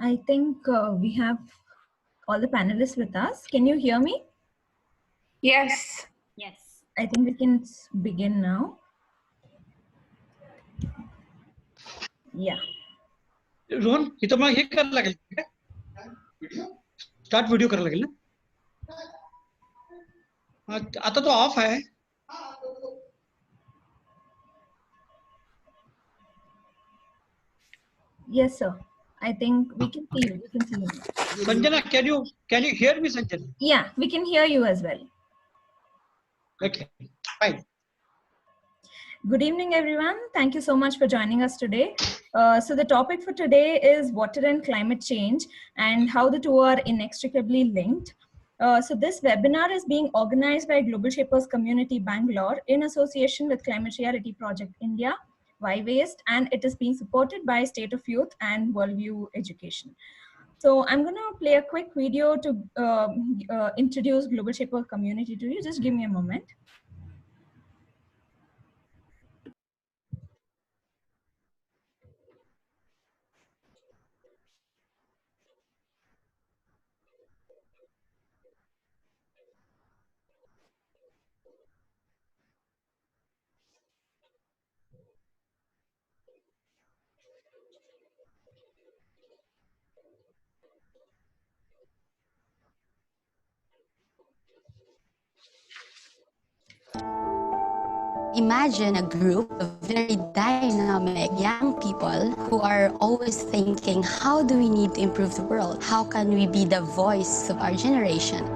I think we have all the panelists with us. Can you hear me? Yes. Yes. I think we can begin now. Yeah. Rohan ये तो मैं ये कर लगेल start video कर लगेल ना आता तो ऑफ है Yes, sir. I think we can see you. We can see you. Sanjana, can you hear me, Sanjana? Yeah, we can hear you as well. Okay, fine. Good evening, everyone. Thank you so much for joining us today. So the topic for today is water and climate change and how the two are inextricably linked. So this webinar is being organized by Global Shapers Community Bangalore in association with Climate Reality Project India, Y-Waste, and it is being supported by State of Youth and Worldview Education. So I'm going to play a quick video to introduce Global Shaper Community to you. Just give me a moment. Imagine a group of very dynamic young people who are always thinking, how do we need to improve the world? How can we be the voice of our generation?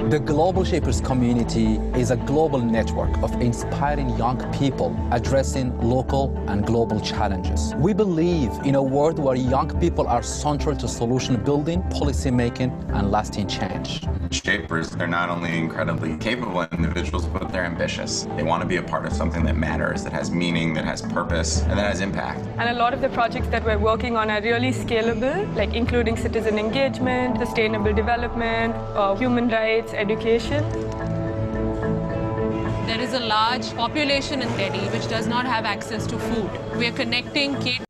The Global Shapers community is a global network of inspiring young people addressing local and global challenges. We believe in a world where young people are central to solution building, policy making, and lasting change. Shapers, they're not only incredibly capable individuals, but they're ambitious. They want to be a part of something that matters, that has meaning, that has purpose, and that has impact. And a lot of the projects that we're working on are really scalable, like including citizen engagement, sustainable development, human rights, education. There is a large population in Reddy which does not have access to food. We are connecting kids.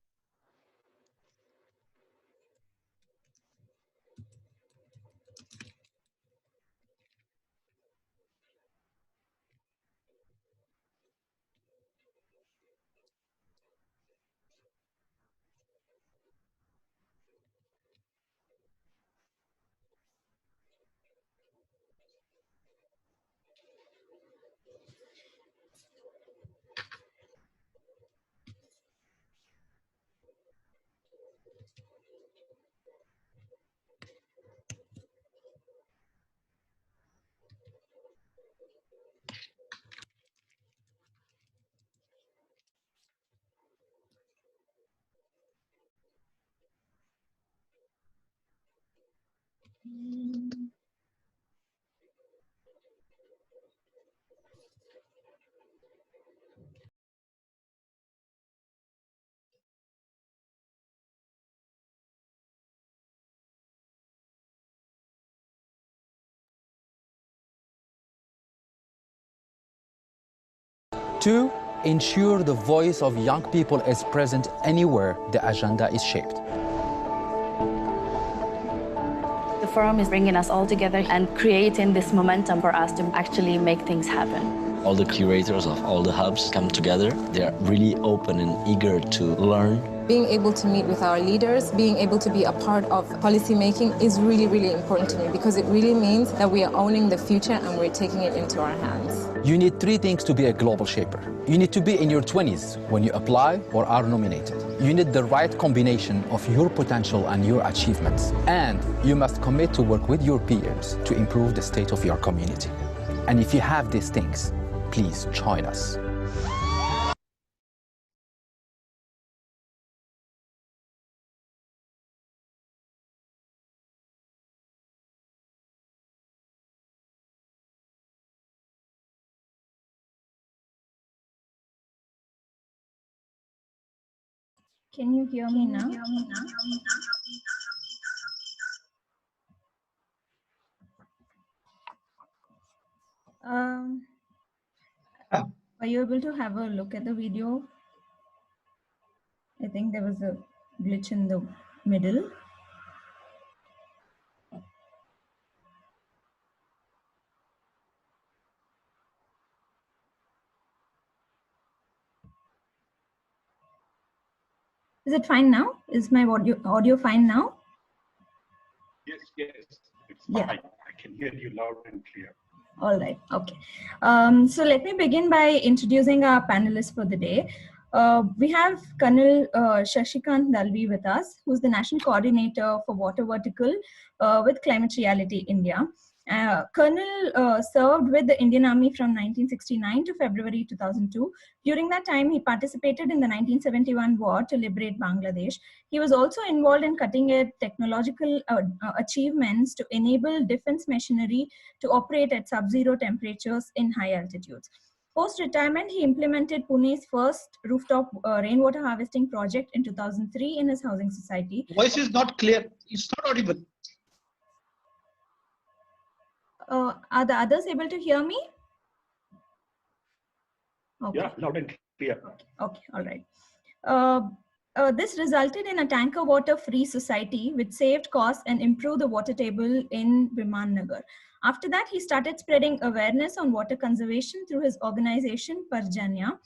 To ensure the voice of young people is present anywhere the agenda is shaped. The forum is bringing us all together and creating this momentum for us to actually make things happen. All the curators of all the hubs come together. They are really open and eager to learn. Being able to meet with our leaders, being able to be a part of policy making is really, really important to me because it really means that we are owning the future and we're taking it into our hands. You need three things to be a global shaper. You need to be in your 20s when you apply or are nominated. You need the right combination of your potential and your achievements. And you must commit to work with your peers to improve the state of your community. And if you have these things, please join us. Can you hear me now? Are you able to have a look at the video? think there was a glitch in the middle. Is it fine now? Is my audio fine now? Yes, it's Yeah. fine. I can hear you loud and clear. All right, okay. So let me begin by introducing our panelists for the day. We have Colonel Shashikant Dalvi with us, who's the National Coordinator for Water Vertical with Climate Reality India. Colonel served with the Indian Army from 1969 to February 2002. During that time, he participated in the 1971 war to liberate Bangladesh. He was also involved in cutting-edge technological achievements to enable defense machinery to operate at sub-zero temperatures in high altitudes. Post-retirement, he implemented Pune's first rooftop rainwater harvesting project in 2003 in his housing society. Voice is not clear. It's not audible. Are the others able to hear me? Okay. Yeah, loud and clear. Okay, all right. This resulted in a tanker water-free society, which saved costs and improved the water table in Vimannagar. After that, he started spreading awareness on water conservation through his organization, Parjanya.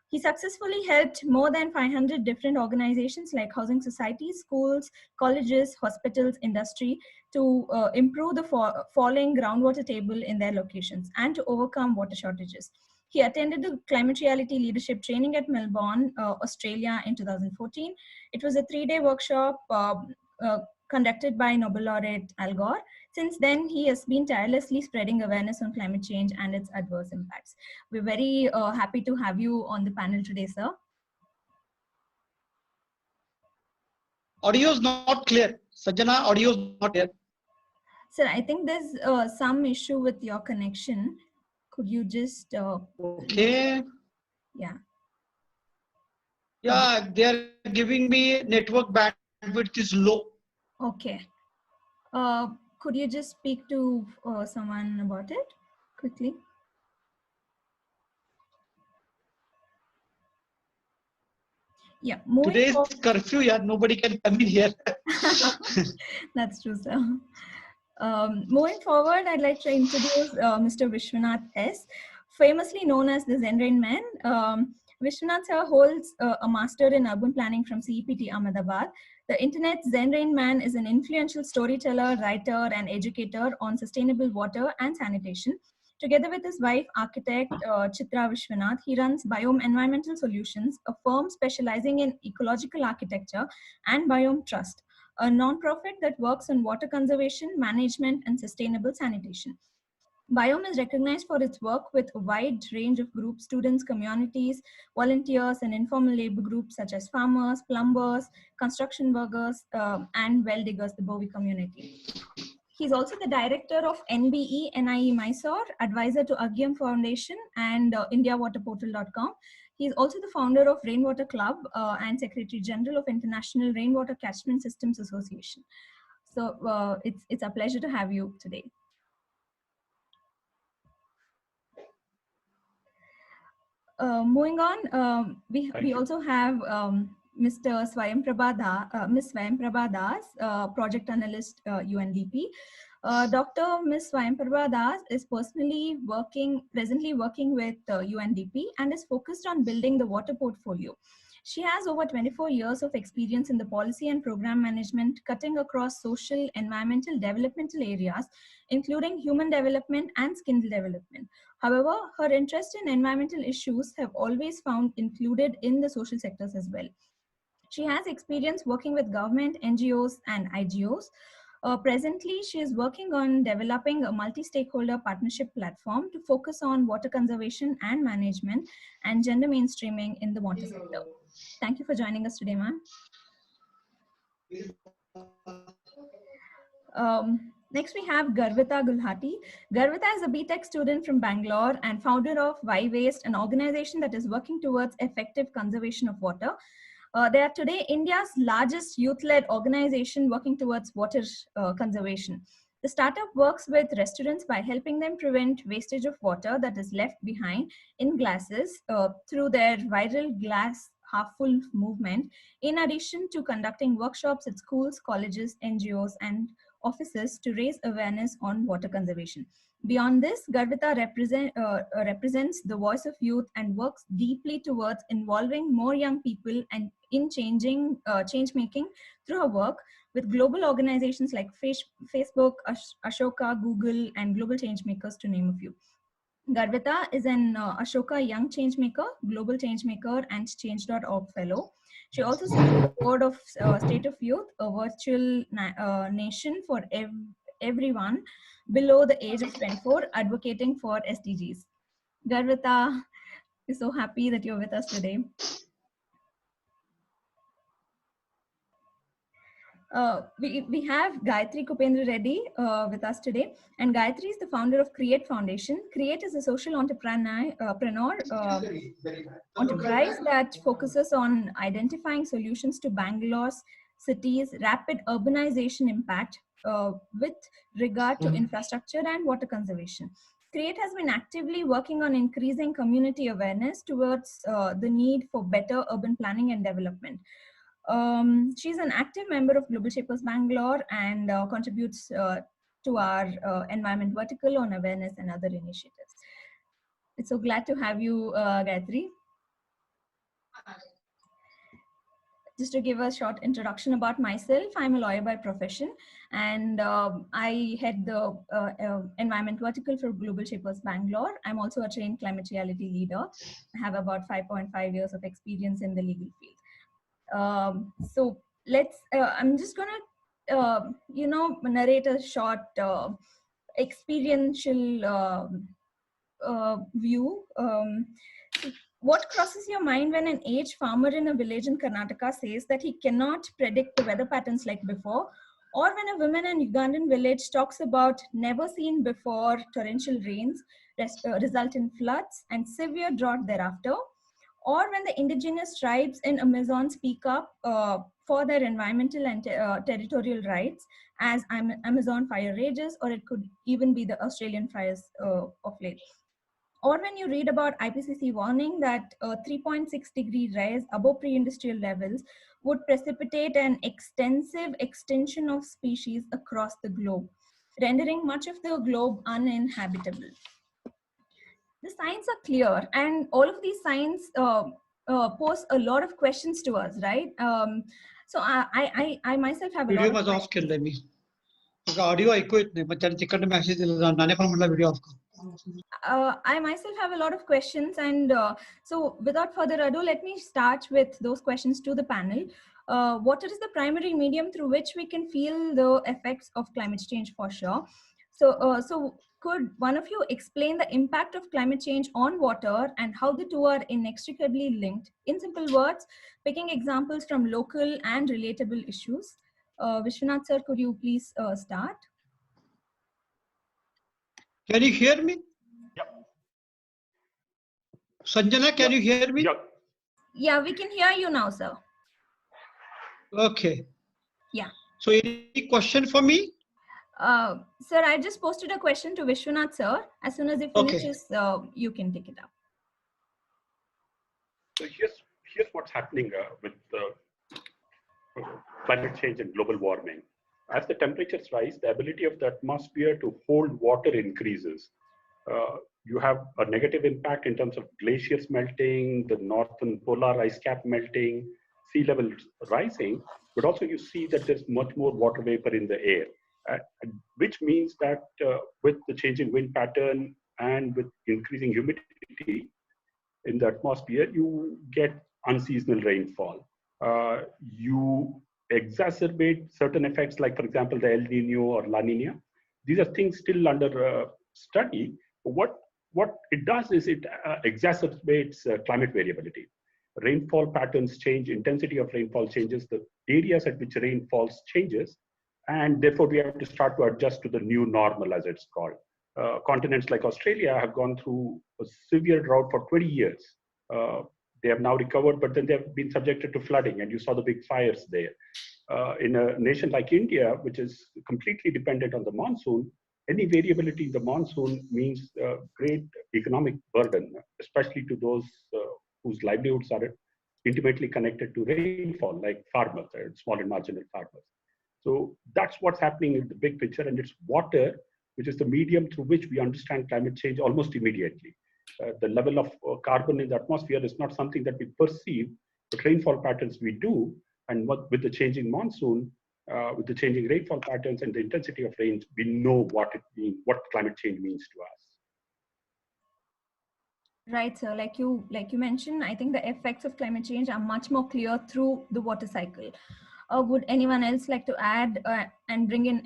He successfully helped more than 500 different organizations like housing societies, schools, colleges, hospitals, industry to improve the falling groundwater table in their locations and to overcome water shortages. He attended the Climate Reality Leadership Training at Melbourne, Australia in 2014. It was a 3-day workshop conducted by Nobel laureate Al Gore. Since then, he has been tirelessly spreading awareness on climate change and its adverse impacts. We're very happy to have you on the panel today, sir. Audio is not clear. Sanjana, audio is not clear. Sir, I think there's some issue with your connection. Could you just... okay. Yeah. Yeah, they are giving me network bandwidth is low. Okay. Could you just speak to someone about it quickly? Yeah. Today's curfew, yeah, nobody can come in here. That's true, sir. Moving forward, I'd like to introduce Mr. Vishwanath S., famously known as the Zen Rain Man. Vishwanath sir holds a master in urban planning from CEPT Ahmedabad. The internet Zen Rain Man is an influential storyteller, writer, and educator on sustainable water and sanitation. Together with his wife, architect Chitra Vishwanath, he runs Biome Environmental Solutions, a firm specializing in ecological architecture, and Biome Trust, a non-profit that works on water conservation, management, and sustainable sanitation. Biome is recognized for its work with a wide range of groups, students, communities, volunteers, and informal labor groups such as farmers, plumbers, construction workers, and well diggers, the Bowie community. He's also the director of NBE NIE Mysore, advisor to Agyam Foundation and IndiaWaterPortal.com. He's also the founder of Rainwater Club and Secretary General of International Rainwater Catchment Systems Association. So it's a pleasure to have you today. Moving on, we also have Mr. Swayamprabha, Ms. Swayamprabha Das, Project Analyst, UNDP. Dr. Ms. Swayamprabha Das is presently working with UNDP and is focused on building the water portfolio. She has over 24 years of experience in the policy and program management, cutting across social, environmental, developmental areas, including human development and skill development. However, her interest in environmental issues have always found included in the social sectors as well. She has experience working with government, NGOs, and IGOs. Presently, she is working on developing a multi-stakeholder partnership platform to focus on water conservation and management and gender mainstreaming in the water sector. Thank you for joining us today, ma'am. Next, we have Garvita Gulhati. Garvita is a BTech student from Bangalore and founder of Why Waste, an organization that is working towards effective conservation of water. They are today India's largest youth-led organization working towards water conservation. The startup works with restaurants by helping them prevent wastage of water that is left behind in glasses through their viral glass half full movement, in addition to conducting workshops at schools, colleges, NGOs, and offices to raise awareness on water conservation. Beyond this, Garvita represents the voice of youth and works deeply towards involving more young people and in change making through her work with global organizations like Facebook, Ashoka, Google, and Global Changemakers, to name a few. Garvita is an Ashoka Young Changemaker, Global Changemaker, and Change.org fellow. She also sits on the board of State of Youth, a virtual nation for everyone below the age of 24, advocating for SDGs. Garvita, we're so happy that you're with us today. We have Gayathri Kupendra Reddy with us today, and Gayathri is the founder of Kreate Foundation. Kreate is a social enterprise that focuses on identifying solutions to Bangalore's city's rapid urbanization impact with regard to infrastructure and water conservation. Kreate has been actively working on increasing community awareness towards the need for better urban planning and development. She's an active member of Global Shapers Bangalore and contributes to our environment vertical on awareness and other initiatives. It's so glad to have you, Gayathri. Just to give a short introduction about myself, I'm a lawyer by profession, and I head the environment vertical for Global Shapers Bangalore. I'm also a trained climate reality leader. I have about 5.5 years of experience in the legal field. So let's, I'm just gonna, narrate a short experiential view. What crosses your mind when an aged farmer in a village in Karnataka says that he cannot predict the weather patterns like before? Or when a woman in Ugandan village talks about never seen before torrential rains result in floods and severe drought thereafter? Or when the indigenous tribes in Amazon speak up for their environmental and territorial rights as Amazon fire rages, or it could even be the Australian fires of late. Or when you read about IPCC warning that a 3.6 degree rise above pre-industrial levels would precipitate an extensive extinction of species across the globe, rendering much of the globe uninhabitable. The signs are clear, and all of these signs pose a lot of questions to us, right? So I myself have a lot of questions. Audio I myself have a lot of questions, and so without further ado, let me start with those questions to the panel. Water is the primary medium through which we can feel the effects of climate change for sure. So could one of you explain the impact of climate change on water and how the two are inextricably linked? In simple words, picking examples from local and relatable issues. Vishwanath sir, could you please start? Can you hear me? Yep. Sanjana, can you hear me? Yep. Yeah, we can hear you now, sir. Okay. Yeah. So any question for me? Sir, I just posted a question to Vishwanath sir. As soon as he finishes, you can take it up. So here's what's happening with climate change and global warming. As the temperatures rise, the ability of the atmosphere to hold water increases. You have a negative impact in terms of glaciers melting, the northern polar ice cap melting, sea level rising, but also you see that there's much more water vapor in the air, which means that with the changing wind pattern and with increasing humidity in the atmosphere, you get unseasonal rainfall. You exacerbate certain effects like, for example, the El Nino or La Nina. These are things still under study. What it does is it exacerbates climate variability. Rainfall patterns change, intensity of rainfall changes, the areas at which rain falls changes, and therefore we have to start to adjust to the new normal, as it's called. Continents like Australia have gone through a severe drought for 20 years. They have now recovered, but then they have been subjected to flooding, and you saw the big fires there. In a nation like India, which is completely dependent on the monsoon, any variability in the monsoon means great economic burden, especially to those whose livelihoods are intimately connected to rainfall, like farmers, small and marginal farmers. So that's what's happening in the big picture, and it's water, which is the medium through which we understand climate change almost immediately. The level of carbon in the atmosphere is not something that we perceive, but rainfall patterns we do, and with the changing monsoon, with the changing rainfall patterns and the intensity of rain, we know what it means, what climate change means to us. Right, sir. Like you mentioned, I think the effects of climate change are much more clear through the water cycle. Would anyone else like to add and bring in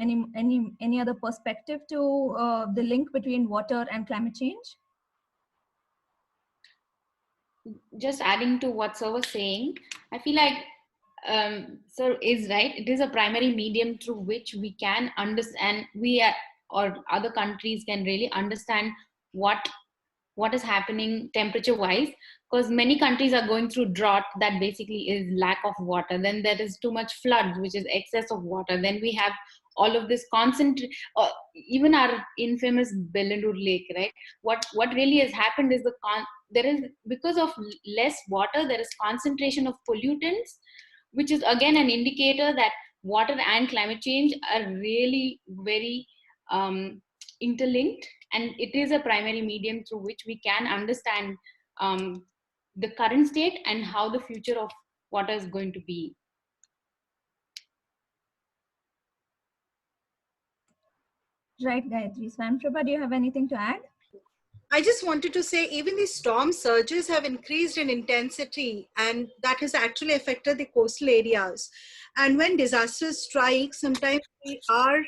any other perspective to the link between water and climate change? Just adding to what Sir was saying, I feel like Sir is right. It is a primary medium through which we can understand, or other countries can really understand what is happening temperature wise, because many countries are going through drought that basically is lack of water. Then there is too much flood, which is excess of water. Then we have all of this even our infamous Bellandur Lake, right? What really has happened is there is, because of less water, there is concentration of pollutants, which is again an indicator that water and climate change are really very interlinked, and it is a primary medium through which we can understand the current state and how the future of water is going to be. Right, Gayathri. Swayamprabha, do you have anything to add? I just wanted to say, even the storm surges have increased in intensity, and that has actually affected the coastal areas. And when disasters strike, sometimes we are,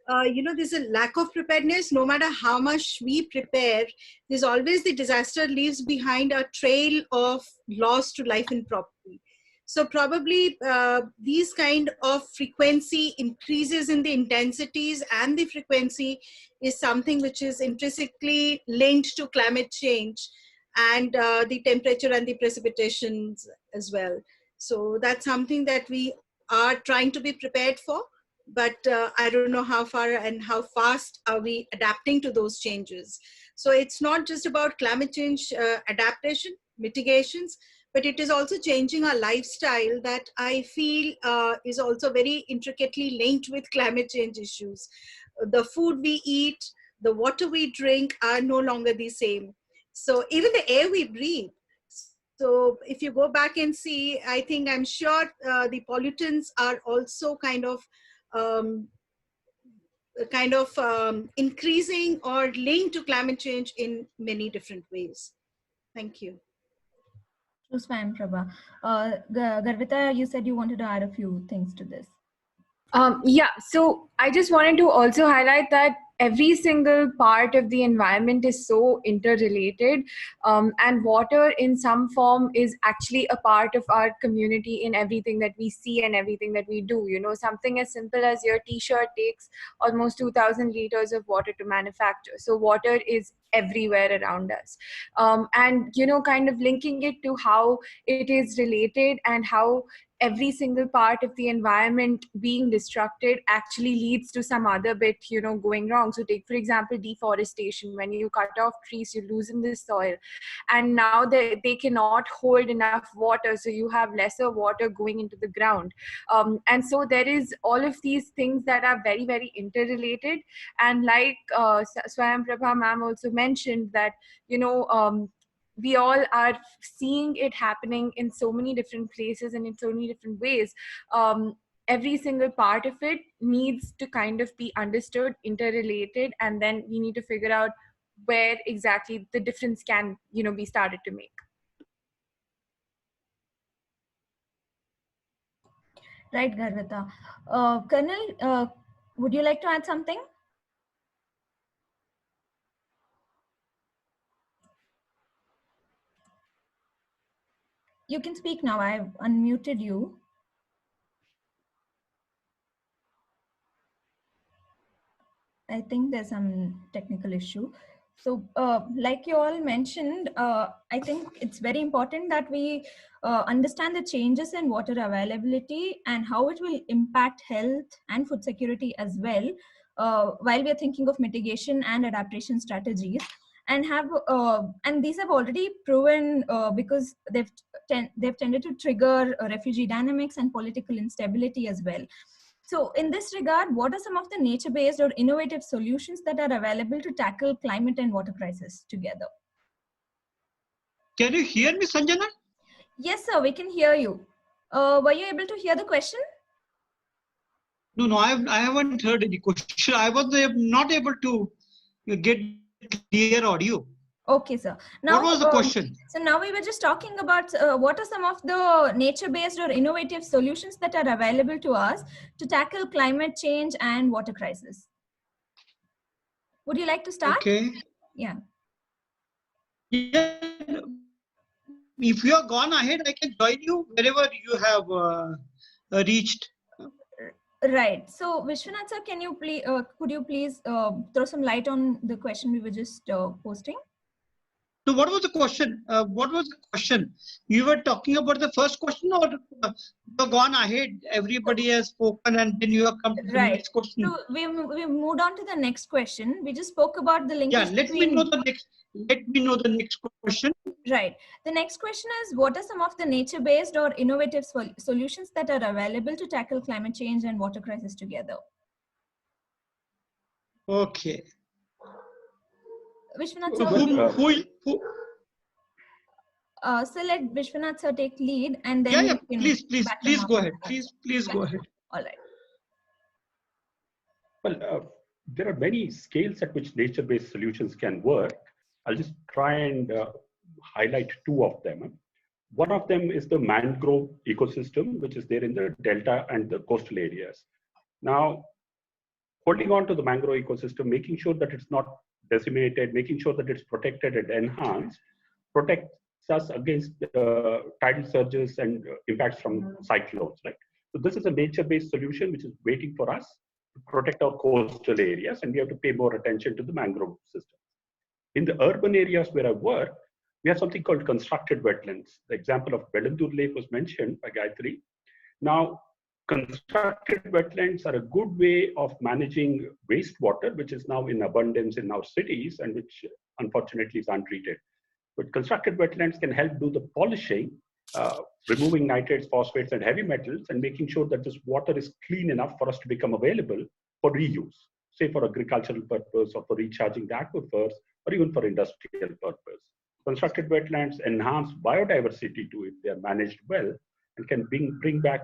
there's a lack of preparedness. No matter how much we prepare, there's always the disaster leaves behind a trail of loss to life and property. So probably these kind of frequency increases in the intensities and the frequency is something which is intrinsically linked to climate change and the temperature and the precipitations as well. So that's something that we are trying to be prepared for, but I don't know how far and how fast are we adapting to those changes. So it's not just about climate change adaptation, mitigations, but it is also changing our lifestyle that I feel is also very intricately linked with climate change issues. The food we eat, the water we drink are no longer the same. So even the air we breathe. So if you go back and see, I'm sure the pollutants are also kind of increasing or linked to climate change in many different ways. Thank you. True, Swayamprabha. Garvita, you said you wanted to add a few things to this. Yeah, so I just wanted to also highlight that every single part of the environment is so interrelated, and water in some form is actually a part of our community in everything that we see and everything that we do. You know, something as simple as your t-shirt takes almost 2,000 liters of water to manufacture. So water is everywhere around us. And, you know, kind of linking it to how it is related and how every single part of the environment being destructed actually leads to some other bit, you know, going wrong. So take, for example, deforestation. When you cut off trees, you loosen the soil. And now they cannot hold enough water, so you have lesser water going into the ground. And so there is all of these things that are very, very interrelated. And like Swayamprabha ma'am also mentioned that, you know, we all are seeing it happening in so many different places and in so many different ways. Every single part of it needs to kind of be understood, interrelated, and then we need to figure out where exactly the difference can, you know, be started to make. Right, Garvita. Colonel, would you like to add something? You can speak now. I've unmuted you. I think there's some technical issue. So like you all mentioned, I think it's very important that we understand the changes in water availability and how it will impact health and food security as well, while we are thinking of mitigation and adaptation strategies. and these have already proven because they've tended to trigger refugee dynamics and political instability as well. So in this regard, what are some of the nature-based or innovative solutions that are available to tackle climate and water crisis together? Can you hear me, Sanjana? Yes, sir, we can hear you. Were you able to hear the question? No, I haven't heard any question. I was not able to get clear audio. Okay, sir. Now, what was the question? So now we were just talking about what are some of the nature-based or innovative solutions that are available to us to tackle climate change and water crisis. Would you like to start? Okay. Yeah. Yeah. If you have gone ahead, I can join you wherever you have reached. Right. So, Vishwanath sir, can you please, could you please throw some light on the question we were just posting? So, what was the question? What was the question? You were talking about the first question, or you have gone ahead? Everybody has spoken, and then you have come to the next question. So we moved on to the next question. We just spoke about the linkage. Yeah. Let me know the next question. Right. The next question is, what are some of the nature-based or innovative solutions that are available to tackle climate change and water crisis together? Okay. Vishwanath sir, who? So let Vishwanath sir take lead, and then Yeah. Please go ahead. Please go ahead. All right. Well, there are many scales at which nature-based solutions can work. I'll just try and highlight two of them. One of them is the mangrove ecosystem, which is there in the delta and the coastal areas. Now, holding on to the mangrove ecosystem, making sure that it's not decimated, making sure that it's protected and enhanced, protects us against tidal surges and impacts from cyclones, right? So this is a nature-based solution which is waiting for us to protect our coastal areas, and we have to pay more attention to the mangrove system. In the urban areas where I work, we have something called constructed wetlands. The example of Belandur Lake was mentioned by Gayathri. Now, constructed wetlands are a good way of managing wastewater, which is now in abundance in our cities and which unfortunately is untreated. But constructed wetlands can help do the polishing, removing nitrates, phosphates, and heavy metals, and making sure that this water is clean enough for us to become available for reuse, say for agricultural purpose or for recharging the aquifers, or even for industrial purpose. Constructed wetlands enhance biodiversity too if they are managed well, and can bring back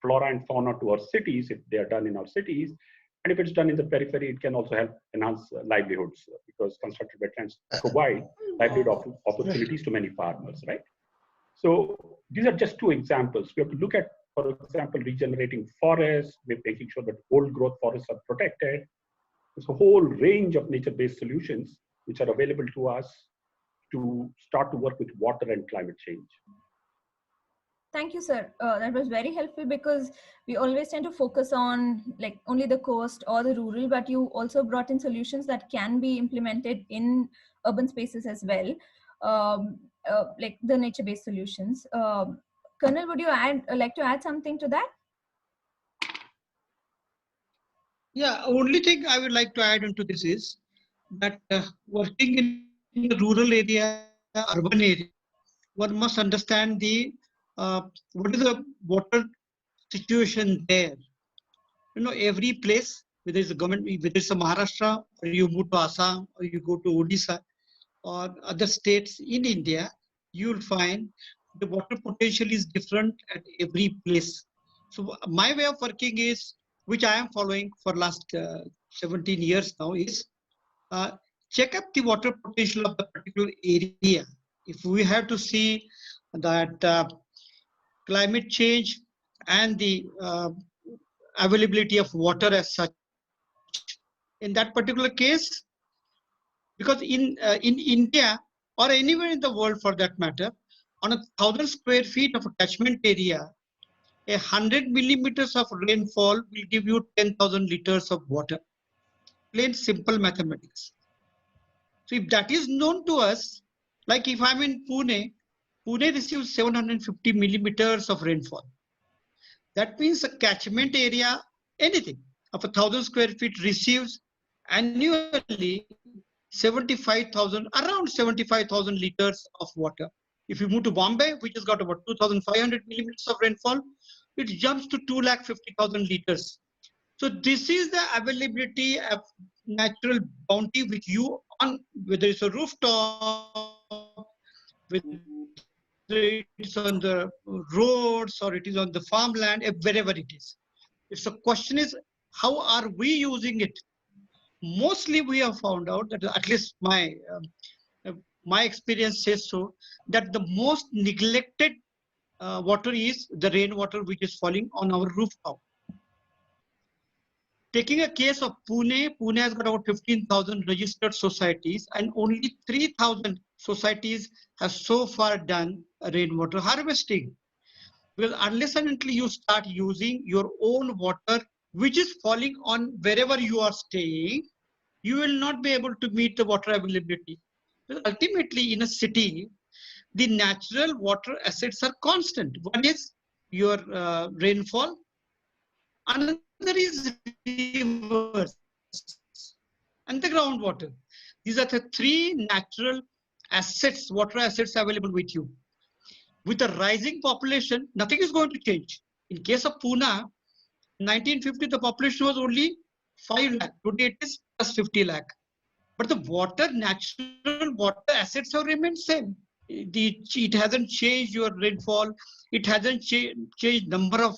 flora and fauna to our cities if they are done in our cities. And if it's done in the periphery, it can also help enhance livelihoods because constructed wetlands provide livelihood opportunities to many farmers, right? So these are just two examples. We have to look at, for example, regenerating forests, making sure that old growth forests are protected. There's a whole range of nature-based solutions which are available to us to start to work with water and climate change. Thank you, sir. That was very helpful because we always tend to focus on like only the coast or the rural, but you also brought in solutions that can be implemented in urban spaces as well, like the nature-based solutions. Colonel, would you like to add something to that? Yeah, only thing I would like to add into this is that working in the rural area, urban area, one must understand the what is the water situation there. You know, every place, whether it's a government, whether it's a Maharashtra, or you move to Assam, or you go to Odisha, or other states in India, you'll find the water potential is different at every place. So my way of working is, which I am following for last 17 years now, is check up the water potential of the particular area. If we have to see that climate change and the availability of water as such, in that particular case, because in India or anywhere in the world for that matter, on 1,000 square feet of a catchment area, 100 millimeters of rainfall will give you 10,000 liters of water. Plain simple mathematics. So if that is known to us, like if I'm in Pune, Pune receives 750 millimeters of rainfall. That means a catchment area, anything of 1,000 square feet receives annually 75,000, around 75,000 liters of water. If you move to Bombay, which has got about 2,500 millimeters of rainfall, it jumps to 250,000 liters. So this is the availability of natural bounty with you on, whether it's a rooftop, whether it's on the roads or it is on the farmland, wherever it is. If the question is, how are we using it? Mostly we have found out that, at least my experience says so, that the most neglected water is the rainwater which is falling on our rooftop. Taking a case of Pune, Pune has got about 15,000 registered societies and only 3,000 societies have so far done rainwater harvesting. Because unless and until you start using your own water, which is falling on wherever you are staying, you will not be able to meet the water availability. Because ultimately, in a city, the natural water assets are constant. One is your rainfall, another is rivers, and the groundwater. These are the three natural assets, water assets available with you. With a rising population, nothing is going to change. In case of Pune, 1950, the population was only 5 lakh. Today it is plus 50 lakh. But the water, natural water assets have remained same. It hasn't changed your rainfall. It hasn't changed number of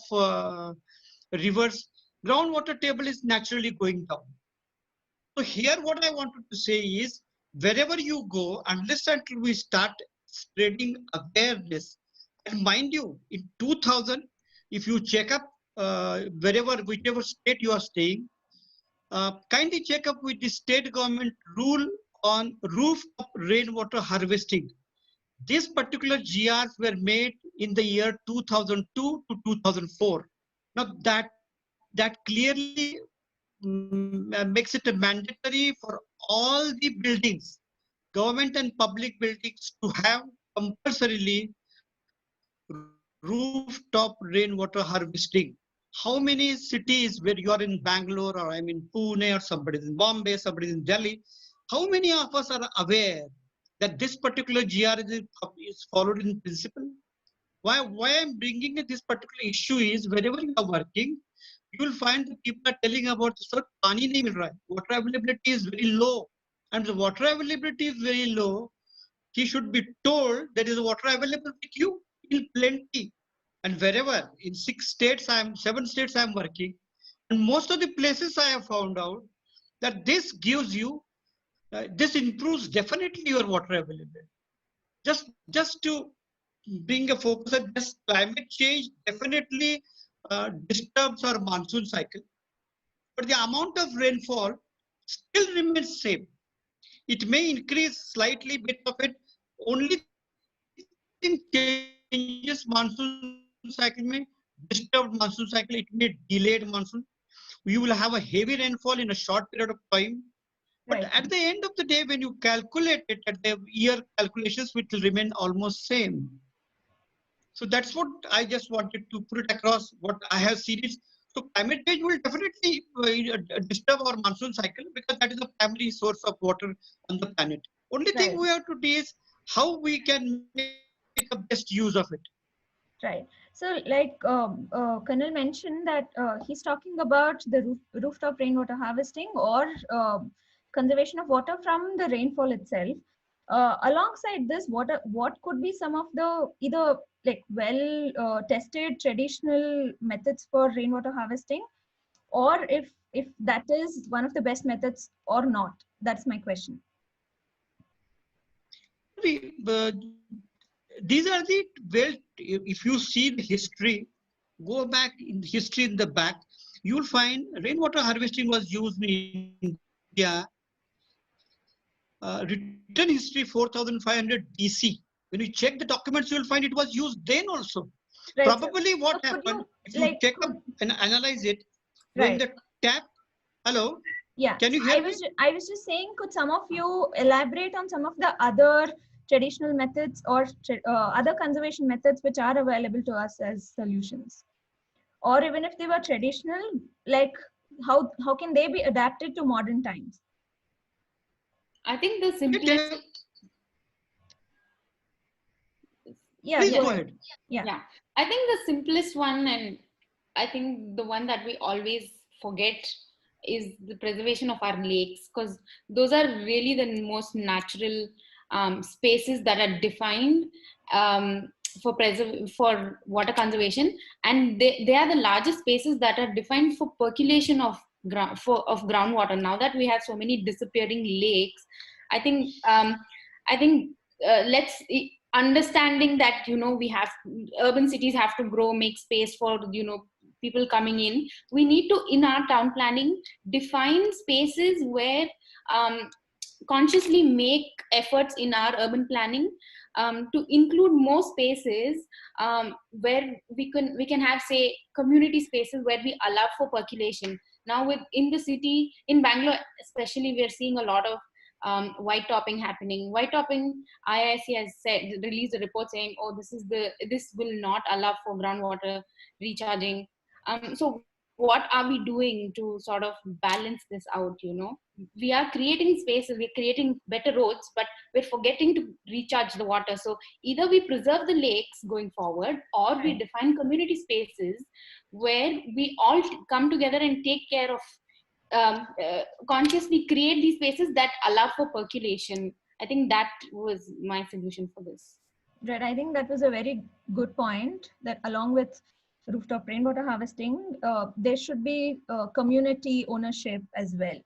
rivers. Groundwater table is naturally going down. So here what I wanted to say is, wherever you go, unless until we start spreading awareness, and mind you, in 2000, if you check up whichever state you are staying, kindly check up with the state government rule on rooftop rainwater harvesting. These particular GRs were made in the year 2002 to 2004. Now that clearly makes it mandatory for all the buildings, government and public buildings, to have compulsorily rooftop rainwater harvesting. How many cities where you are in Bangalore, or I'm in Pune, or somebody's in Bombay, somebody's in Delhi, how many of us are aware that this particular GR is followed in principle? Why I'm bringing this particular issue is, wherever you are working, you will find that people are telling about, sir, pani nahi mil raha hai. Water availability is very low. And the water availability is very low. He should be told there is water available with you in plenty. And wherever, in 7 states I'm working, and most of the places I have found out that this gives you, this improves definitely your water availability. Just to bring a focus on this, climate change definitely disturbs our monsoon cycle, but the amount of rainfall still remains same. It may increase slightly, bit of it. Only thing changes monsoon cycle, may disturbed monsoon cycle, it may delayed monsoon. You will have a heavy rainfall in a short period of time. But at the end of the day, when you calculate it at the year calculations, which will remain almost same. So that's what I just wanted to put it across, what I have seen it. So climate change will definitely disturb our monsoon cycle, because that is the primary source of water on the planet. Only thing we have to do is how we can make the best use of it. Right. So like Colonel mentioned that he's talking about the rooftop rainwater harvesting or conservation of water from the rainfall itself. Alongside this, what could be some of the either like tested traditional methods for rainwater harvesting, or if that is one of the best methods or not? That's my question. These are the, well, if you see the history, go back in history in the back, you will find rainwater harvesting was used in India. Written history 4500 BC. When you check the documents, you will find it was used then also. Right. Probably what happened, if you check up and analyze it, when the tap, hello? Yeah, can you hear me? I was just saying, could some of you elaborate on some of the other traditional methods or other conservation methods which are available to us as solutions? Or even if they were traditional, like how can they be adapted to modern times? I think the simplest. Yeah, go ahead. Yeah. I think the simplest one, and I think the one that we always forget, is the preservation of our lakes, because those are really the most natural spaces that are defined for water conservation, and they are the largest spaces that are defined for percolation of groundwater. Now that we have so many disappearing lakes, I think let's understanding that, we have urban cities have to grow, make space for people coming in. We need to, in our town planning, define spaces where consciously make efforts in our urban planning to include more spaces where we can have, say, community spaces where we allow for percolation. Now in the city, in Bangalore especially, we are seeing a lot of white topping happening. White topping, IIC has released a report saying, oh, this will not allow for groundwater recharging. So what are we doing to sort of balance this out? We are creating spaces, we're creating better roads, but we're forgetting to recharge the water. So either we preserve the lakes going forward, or we define community spaces where we all come together and take care of, consciously create these spaces that allow for percolation. I think that was my solution for this. Right, I think that was a very good point, that along with rooftop rainwater harvesting, there should be community ownership as well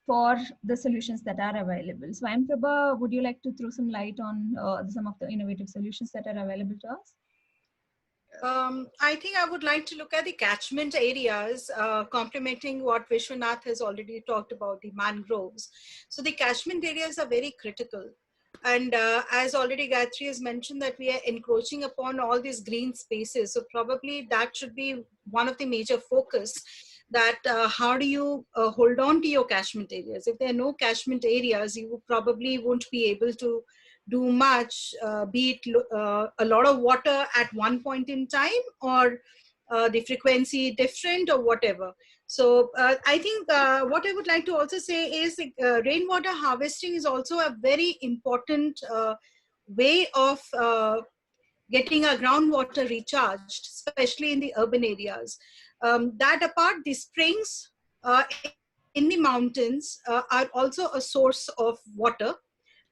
for the solutions that are available. So, Swayamprabha, would you like to throw some light on some of the innovative solutions that are available to us? I think I would like to look at the catchment areas, complementing what Vishwanath has already talked about, the mangroves. So the catchment areas are very critical. And as already Gayathri has mentioned, that we are encroaching upon all these green spaces. So probably that should be one of the major focus, that how do you hold on to your catchment areas? If there are no catchment areas, you probably won't be able to do much, be it a lot of water at one point in time, or the frequency different, or whatever. So I think what I would like to also say is rainwater harvesting is also a very important way of getting our groundwater recharged, especially in the urban areas. That apart, the springs in the mountains are also a source of water,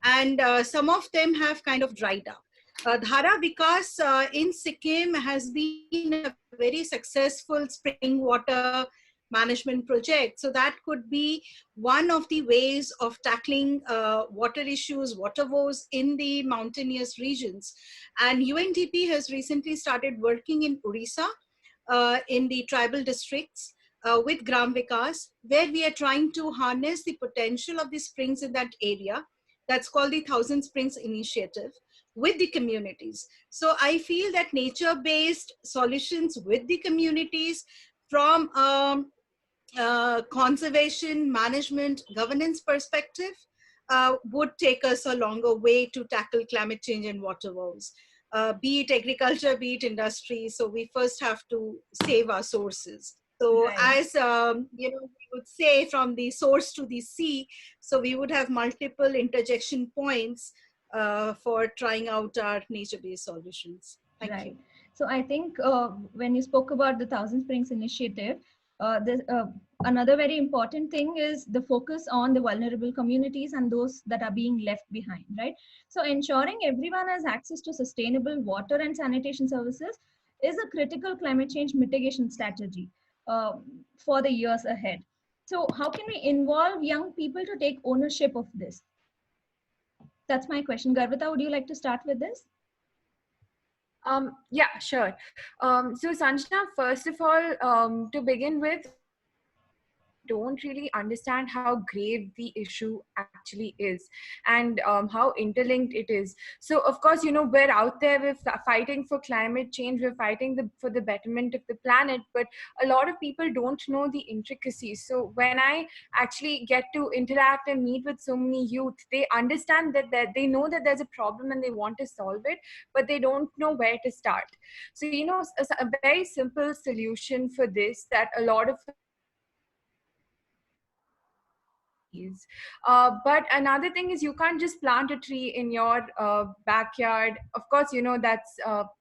and some of them have kind of dried up. Dhara Vikas in Sikkim has been a very successful spring water management project. So that could be one of the ways of tackling water issues, water woes in the mountainous regions. And UNDP has recently started working in Orissa, in the tribal districts, with Gram Vikas, where we are trying to harness the potential of the springs in that area. That's called the Thousand Springs Initiative, with the communities. So I feel that nature-based solutions with the communities, from conservation, management, governance perspective, would take us a longer way to tackle climate change and water woes. Be it agriculture, be it industry. So we first have to save our sources. So as we would say, from the source to the sea, so we would have multiple interjection points for trying out our nature-based solutions. Thank you. So I think when you spoke about the Thousand Springs Initiative, another very important thing is the focus on the vulnerable communities and those that are being left behind, right? So ensuring everyone has access to sustainable water and sanitation services is a critical climate change mitigation strategy for the years ahead. So how can we involve young people to take ownership of this? That's my question. Garvita, would you like to start with this? Yeah, sure. So Sanjana, first of all, to begin with, don't really understand how grave the issue actually is, and how interlinked it is. So of course, we're out there, we're fighting for climate change, we're fighting for the betterment of the planet, but a lot of people don't know the intricacies. So when I actually get to interact and meet with so many youth, they understand that they know that there's a problem and they want to solve it, but they don't know where to start. So a very simple solution for this that a lot of trees. But another thing is you can't just plant a tree in your backyard. Of course, that's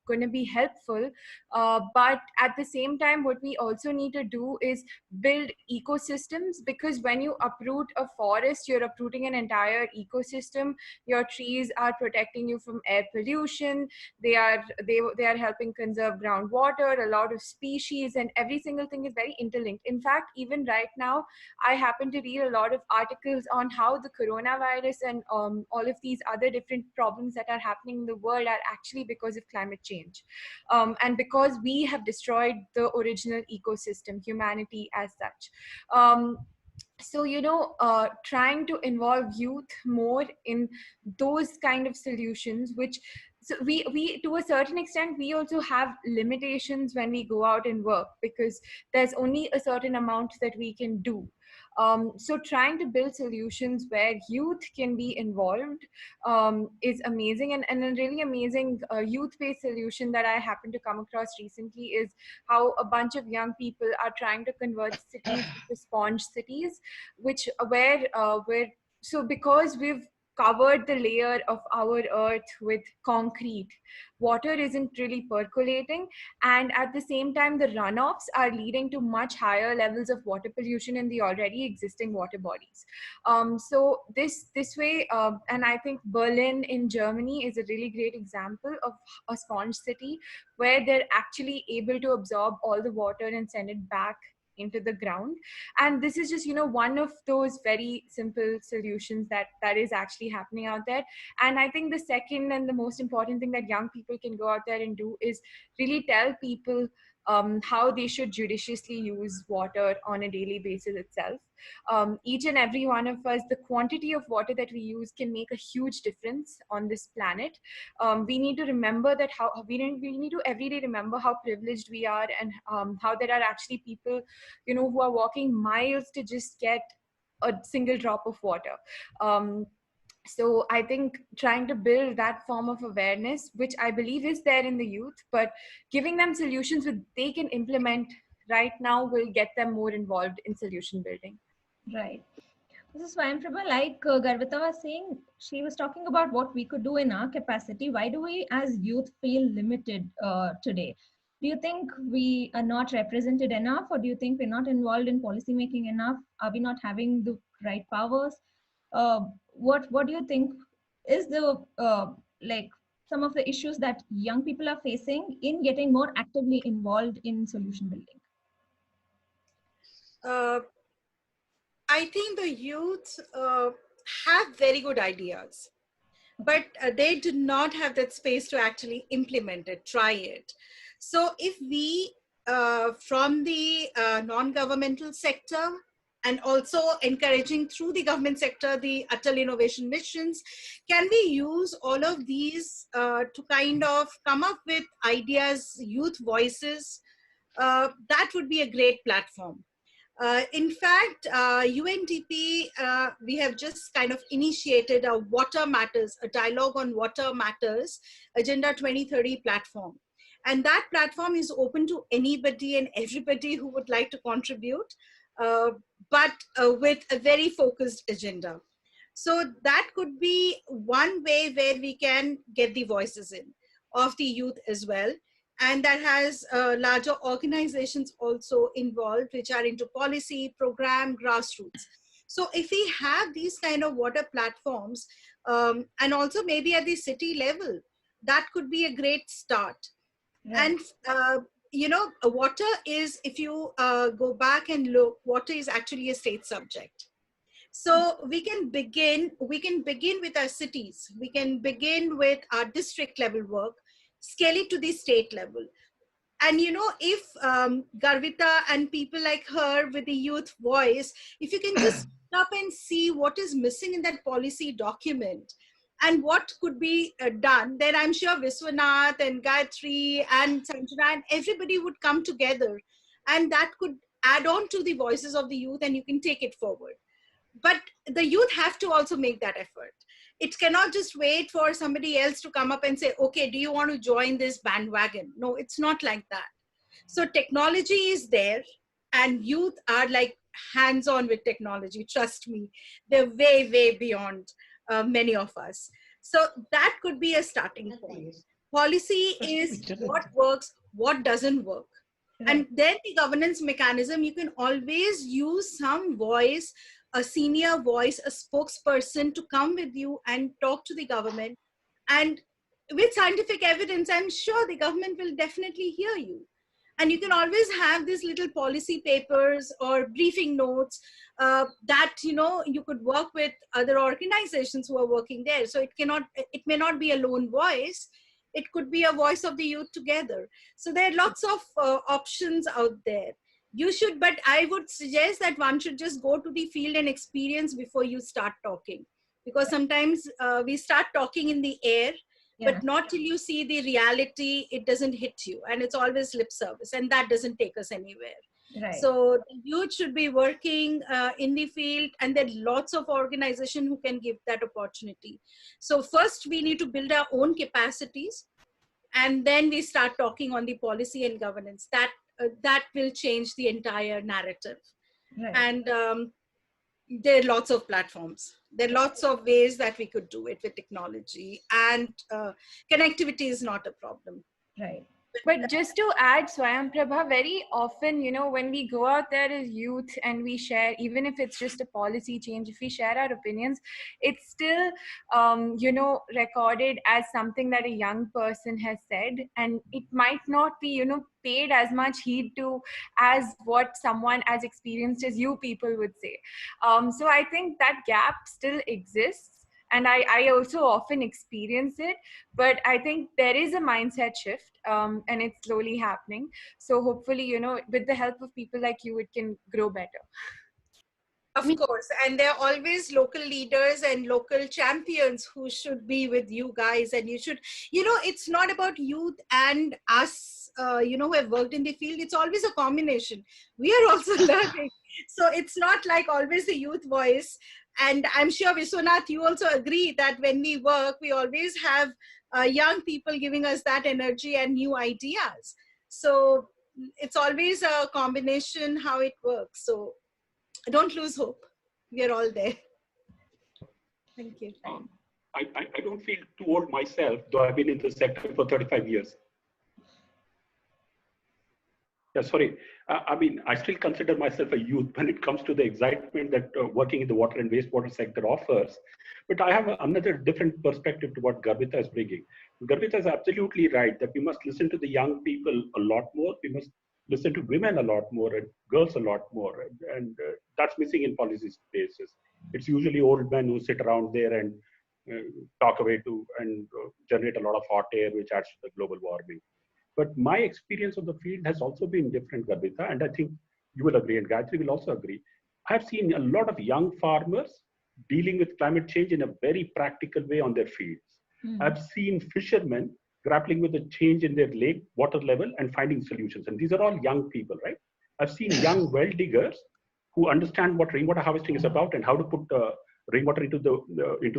going to be helpful. But at the same time, what we also need to do is build ecosystems, because when you uproot a forest, you're uprooting an entire ecosystem. Your trees are protecting you from air pollution. They are helping conserve groundwater, a lot of species, and every single thing is very interlinked. In fact, even right now, I happen to read a lot of articles on how the coronavirus and all of these other different problems that are happening in the world are actually because of climate change. And because we have destroyed the original ecosystem, humanity as such. So trying to involve youth more in those kind of solutions, which so we to a certain extent we also have limitations when we go out and work, because there's only a certain amount that we can do. So trying to build solutions where youth can be involved is amazing. And a really amazing youth-based solution that I happened to come across recently is how a bunch of young people are trying to convert cities into sponge cities, where so because we've covered the layer of our earth with concrete, water isn't really percolating, and at the same time the runoffs are leading to much higher levels of water pollution in the already existing water bodies. So this way, and I think Berlin in Germany is a really great example of a sponge city, where they're actually able to absorb all the water and send it back into the ground. And this is just one of those very simple solutions that is actually happening out there. And I think the second and the most important thing that young people can go out there and do is really tell people how they should judiciously use water on a daily basis itself. Each and every one of us, the quantity of water that we use can make a huge difference on this planet. We need to remember that we need to every day remember how privileged we are, and how there are actually people who are walking miles to just get a single drop of water. So I think trying to build that form of awareness, which I believe is there in the youth, but giving them solutions that they can implement right now will get them more involved in solution building. Right. This is Swayamprabha, like Garvita was saying, she was talking about what we could do in our capacity. Why do we as youth feel limited today? Do you think we are not represented enough, or do you think we're not involved in policy making enough? Are we not having the right powers? What do you think is the like some of the issues that young people are facing in getting more actively involved in solution building? I think the youth have very good ideas, but they do not have that space to actually implement it, try it. So if we, from the non-governmental sector, and also encouraging through the government sector, the Atal Innovation Missions, can we use all of these to kind of come up with ideas, youth voices? That would be a great platform. In fact, UNDP, we have just kind of initiated a Water Matters, a dialogue on water matters, Agenda 2030 platform. And that platform is open to anybody and everybody who would like to contribute, but with a very focused agenda. So that could be one way where we can get the voices in of the youth as well. And that has larger organizations also involved, which are into policy, program, grassroots. So if we have these kind of water platforms, and also maybe at the city level, that could be a great start. Right. And water is, if you go back and look, water is actually a state subject. So we can begin with our cities. We can begin with our district level work, scale it to the state level. And if Garvita and people like her with the youth voice, if you can just stop and see what is missing in that policy document and what could be done, then I'm sure Vishwanath and Gayathri and Sanjana and everybody would come together, and that could add on to the voices of the youth, and you can take it forward. But the youth have to also make that effort. It cannot just wait for somebody else to come up and say, okay, do you want to join this bandwagon? No, it's not like that. So technology is there, and youth are like hands-on with technology. Trust me, they're way, way beyond many of us. So that could be a starting point. Policy is what works, what doesn't work. And then the governance mechanism, you can always use some voice, a senior voice, a spokesperson to come with you and talk to the government. And with scientific evidence, I'm sure the government will definitely hear you. And you can always have these little policy papers or briefing notes that, you know, you could work with other organizations who are working there. So it may not be a lone voice. It could be a voice of the youth together. So there are lots of options out there. You should, but I would suggest that one should just go to the field and experience before you start talking. Because sometimes we start talking in the air, but not till you see the reality, it doesn't hit you. And it's always lip service, and that doesn't take us anywhere. Right. So the youth should be working in the field, and there are lots of organizations who can give that opportunity. So first we need to build our own capacities, and then we start talking on the policy and governance. That will change the entire narrative. Right. And there are lots of platforms. There are lots of ways that we could do it with technology, and connectivity is not a problem. Right. But just to add, Swayamprabha, very often, you know, when we go out there as youth and we share, even if it's just a policy change, if we share our opinions, it's still, you know, recorded as something that a young person has said. And it might not be, you know, paid as much heed to as what someone as experienced as you people would say. So I think that gap still exists. And I also often experience it, but I think there is a mindset shift, and it's slowly happening. So hopefully, you know, with the help of people like you, it can grow better. Of course, and there are always local leaders and local champions who should be with you guys. And you should, you know, it's not about youth and us, you know, who have worked in the field. It's always a combination. We are also learning. So it's not like always the youth voice. And I'm sure, Vishwanath, you also agree that when we work, we always have young people giving us that energy and new ideas. So it's always a combination how it works. So don't lose hope. We are all there. Thank you. I don't feel too old myself, though I've been in the sector for 35 years. Yeah, sorry. I mean, I still consider myself a youth when it comes to the excitement that working in the water and wastewater sector offers. But I have another different perspective to what Garvita is bringing. Garvita is absolutely right that we must listen to the young people a lot more. We must listen to women a lot more and girls a lot more. And that's missing in policy spaces. It's usually old men who sit around there and talk away to and generate a lot of hot air, which adds to the global warming. But my experience of the field has also been different, Garvita, and I think you will agree, and Gayathri will also agree. I've seen a lot of young farmers dealing with climate change in a very practical way on their fields. I've seen fishermen grappling with the change in their lake water level and finding solutions. And these are all young people, right? I've seen young well diggers who understand what rainwater harvesting is about and how to put rainwater into the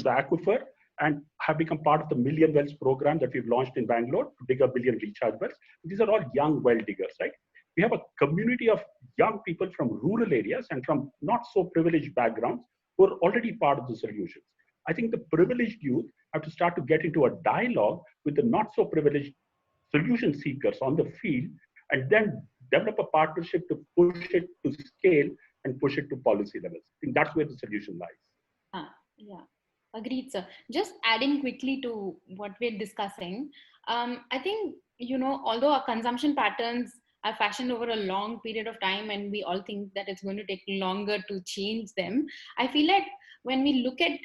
aquifer, and have become part of the Million Wells program that we've launched in Bangalore to dig 1 billion recharge wells. These are all young well diggers, right? We have a community of young people from rural areas and from not so privileged backgrounds who are already part of the solutions. I think the privileged youth have to start to get into a dialogue with the not so privileged solution seekers on the field, and then develop a partnership to push it to scale and push it to policy levels. I think that's where the solution lies. Yeah. Agreed, sir. Just adding quickly to what we're discussing, I think, you know, although our consumption patterns are fashioned over a long period of time and we all think that it's going to take longer to change them, I feel like when we look at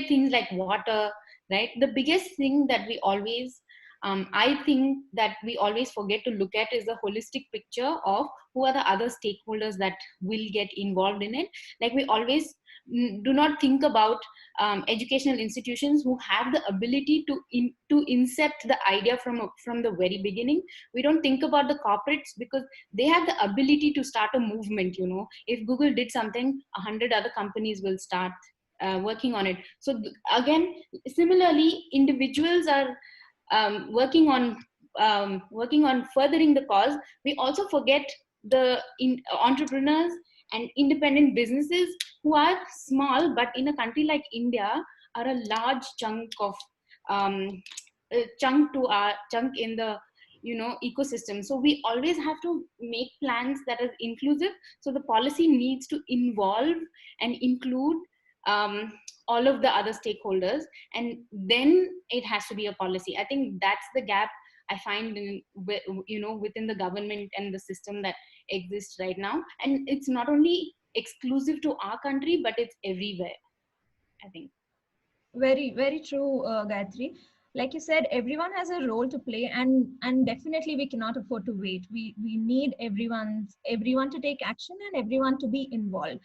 things like water, right, the biggest thing that we always I think that we always forget to look at is the holistic picture of who are the other stakeholders that will get involved in it. Like, we always do not think about educational institutions who have the ability to incept the idea from the very beginning. We don't think about the corporates because they have the ability to start a movement. You know, if Google did something, 100 other companies will start working on it. So again, similarly, individuals are working on furthering the cause. We also forget entrepreneurs and independent businesses who are small, but in a country like India are a large chunk of chunk in the ecosystem. So we always have to make plans that are inclusive. So the policy needs to involve and include all of the other stakeholders, and then it has to be a policy. I think that's the gap I find within the government and the system that exists right now. And it's not only exclusive to our country, but it's everywhere, I think. Very, very true, Gayathri. Like you said, everyone has a role to play, and definitely we cannot afford to wait. We need everyone to take action and everyone to be involved.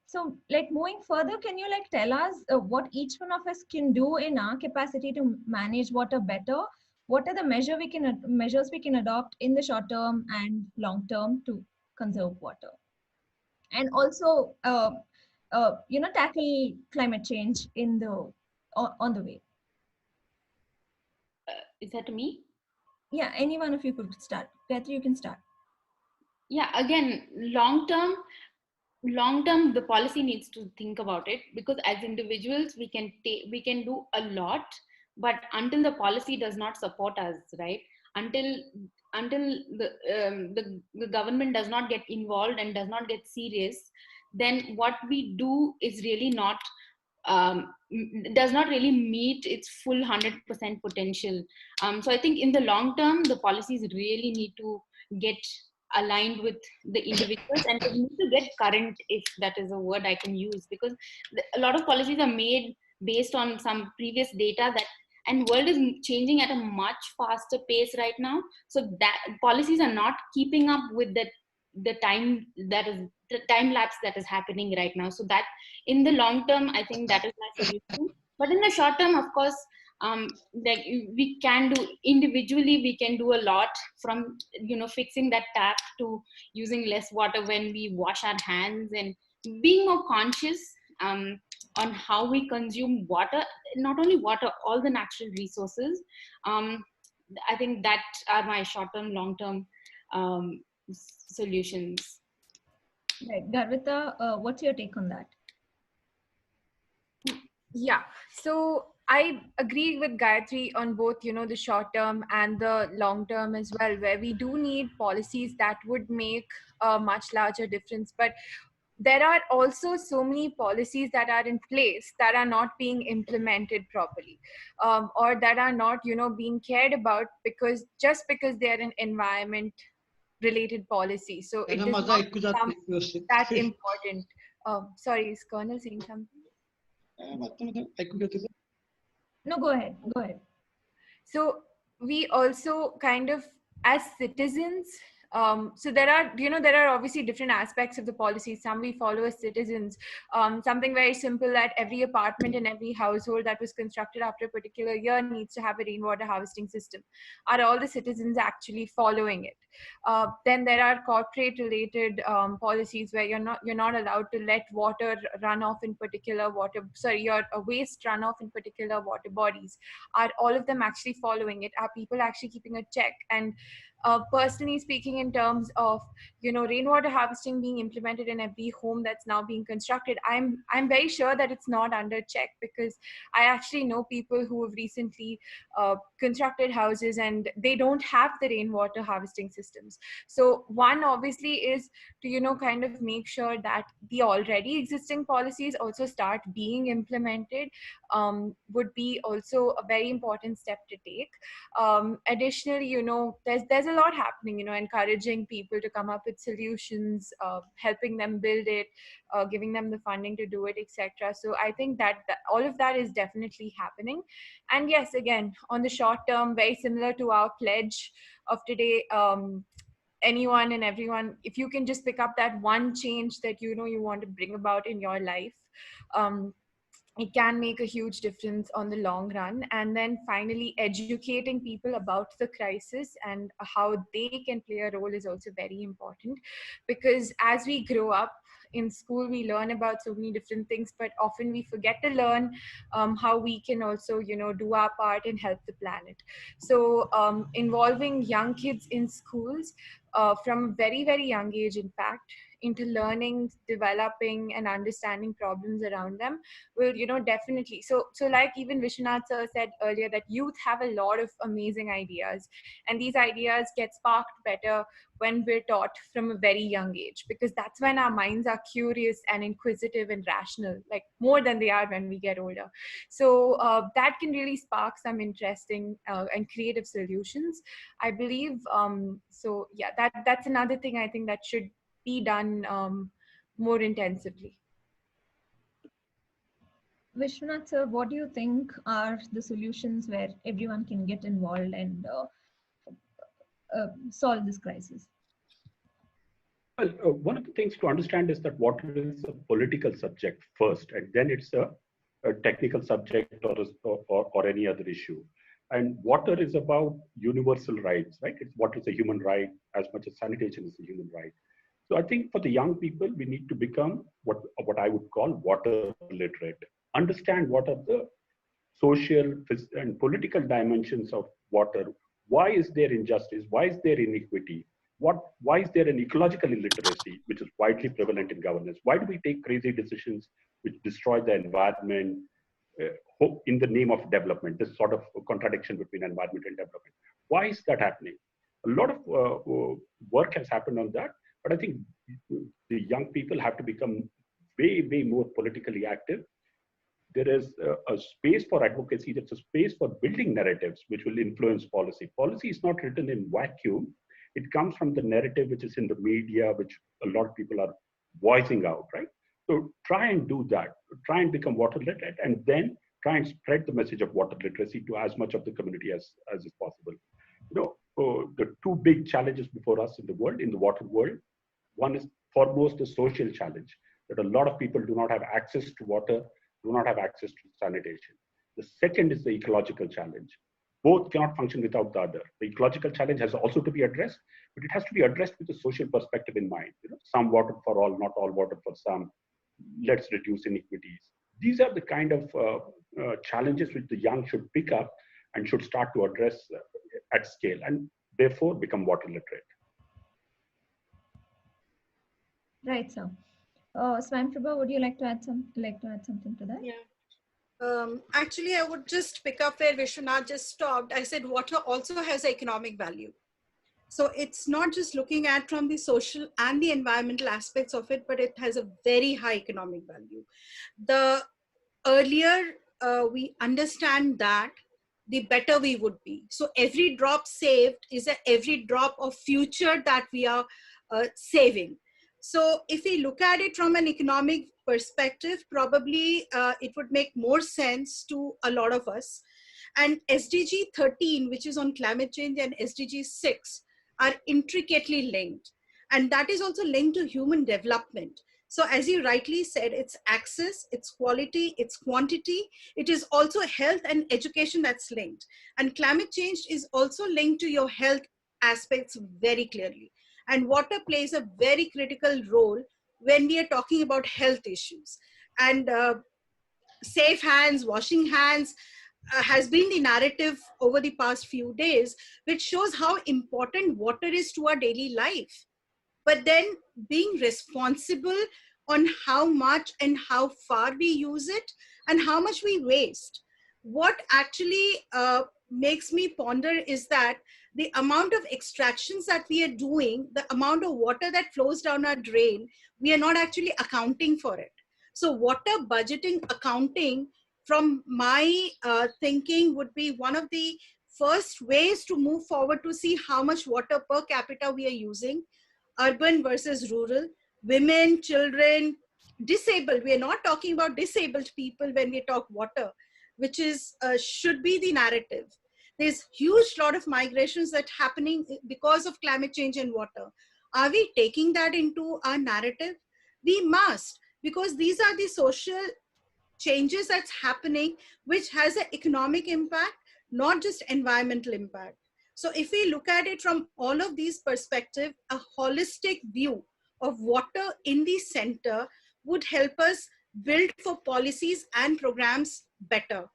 So, like, moving further, can you like tell us what each one of us can do in our capacity to manage water better? What are the measures we can adopt in the short term and long term to conserve water, and also tackle climate change on the way? Is that me? Yeah, any one of you could start. Gayathri, you can start. Yeah, again, long term, the policy needs to think about it, because as individuals we can do a lot, but until the policy does not support us, right? Until the government does not get involved and does not get serious, then what we do is really not does not really meet its full 100% potential. So I think in the long term, the policies really need to get aligned with the individuals, and they need to get current, if that is a word I can use, because a lot of policies are made based on some previous data and world is changing at a much faster pace right now. So that policies are not keeping up with the time lapse that is happening right now. So that in the long term, I think that is my solution. But in the short term, of course, like we can do individually, we can do a lot, from fixing that tap to using less water when we wash our hands, and being more conscious on how we consume water, not only water, all the natural resources. I think that are my short-term, long-term solutions. Right, Garvita, what's your take on that? Yeah, so I agree with Gayathri on both, the short term and the long term as well, where we do need policies that would make a much larger difference. But there are also so many policies that are in place that are not being implemented properly, or that are not, being cared about because they're an environment related policy. So it does not become that important. Sorry, is Colonel saying something? No, go ahead. So we also kind of, as citizens, so there are obviously different aspects of the policy. Some we follow as citizens. Something very simple, that every apartment and every household that was constructed after a particular year needs to have a rainwater harvesting system. Are all the citizens actually following it? Then there are corporate related policies where you're not allowed to let water run off in particular your waste run off in particular water bodies. Are all of them actually following it? Are people actually keeping a check? And personally speaking, in terms of rainwater harvesting being implemented in every home that's now being constructed, I'm very sure that it's not under check, because I actually know people who have recently constructed houses and they don't have the rainwater harvesting systems. So one obviously is to kind of make sure that the already existing policies also start being implemented, would be also a very important step to take. Additionally, there's a lot happening, encouraging people to come up with solutions, helping them build it, giving them the funding to do it, etc. So I think that all of that is definitely happening. And yes, again, on the short term, very similar to our pledge of today, anyone and everyone, if you can just pick up that one change that you want to bring about in your life, it can make a huge difference on the long run. And then finally, educating people about the crisis and how they can play a role is also very important, because as we grow up in school, we learn about so many different things, but often we forget to learn how we can also, do our part and help the planet. So involving young kids in schools from a very, very young age, in fact, into learning, developing, and understanding problems around them will, definitely. So like even Vishwanath sir said earlier, that youth have a lot of amazing ideas, and these ideas get sparked better when we're taught from a very young age, because that's when our minds are curious and inquisitive and rational, like more than they are when we get older. So that can really spark some interesting and creative solutions, I believe. So yeah, that's another thing I think that should be done more intensively. Vishwanath sir, what do you think are the solutions where everyone can get involved and solve this crisis? Well, one of the things to understand is that water is a political subject first, and then it's a technical subject or any other issue. And water is about universal rights, right? Water is a human right as much as sanitation is a human right. So I think for the young people, we need to become what I would call water literate. Understand what are the social and political dimensions of water. Why is there injustice? Why is there inequity? Why is there an ecological illiteracy, which is widely prevalent in governance? Why do we take crazy decisions which destroy the environment in the name of development? This sort of contradiction between environment and development. Why is that happening? A lot of work has happened on that, but I think the young people have to become way, way more politically active. There is a space for advocacy. There's a space for building narratives which will influence policy. Policy is not written in vacuum. It comes from the narrative which is in the media, which a lot of people are voicing out, right? So try and do that. Try and become water literate, and then try and spread the message of water literacy to as much of the community as is possible. The two big challenges before us in the water world, one is foremost the social challenge, that a lot of people do not have access to water, do not have access to sanitation. The second is the ecological challenge. Both cannot function without the other. The ecological challenge has also to be addressed, but it has to be addressed with a social perspective in mind. Some water for all, not all water for some. Let's reduce inequities. These are the kind of challenges which the young should pick up and should start to address at scale, and therefore become water literate. Right, sir. Swayamprabha, would you like to add something to that? Yeah. Actually, I would just pick up where Vishwanath just stopped. I said water also has economic value. So it's not just looking at from the social and the environmental aspects of it, but it has a very high economic value. The earlier we understand that, the better we would be. So every drop saved is every drop of future that we are saving. So if we look at it from an economic perspective, probably it would make more sense to a lot of us. And SDG 13, which is on climate change, and SDG 6 are intricately linked. And that is also linked to human development. So as you rightly said, it's access, it's quality, it's quantity. It is also health and education that's linked. And climate change is also linked to your health aspects very clearly. And water plays a very critical role when we are talking about health issues. And safe hands, washing hands has been the narrative over the past few days, which shows how important water is to our daily life. But then being responsible on how much and how far we use it and how much we waste. What actually makes me ponder is that the amount of extractions that we are doing, the amount of water that flows down our drain, we are not actually accounting for it. So water budgeting accounting, from my thinking, would be one of the first ways to move forward to see how much water per capita we are using, urban versus rural, women, children, disabled. We are not talking about disabled people when we talk water, which is should be the narrative. There's huge lot of migrations that happening because of climate change and water. Are we taking that into our narrative? We must, because these are the social changes that's happening, which has an economic impact, not just environmental impact. So if we look at it from all of these perspectives, a holistic view of water in the center would help us build for policies and programs better.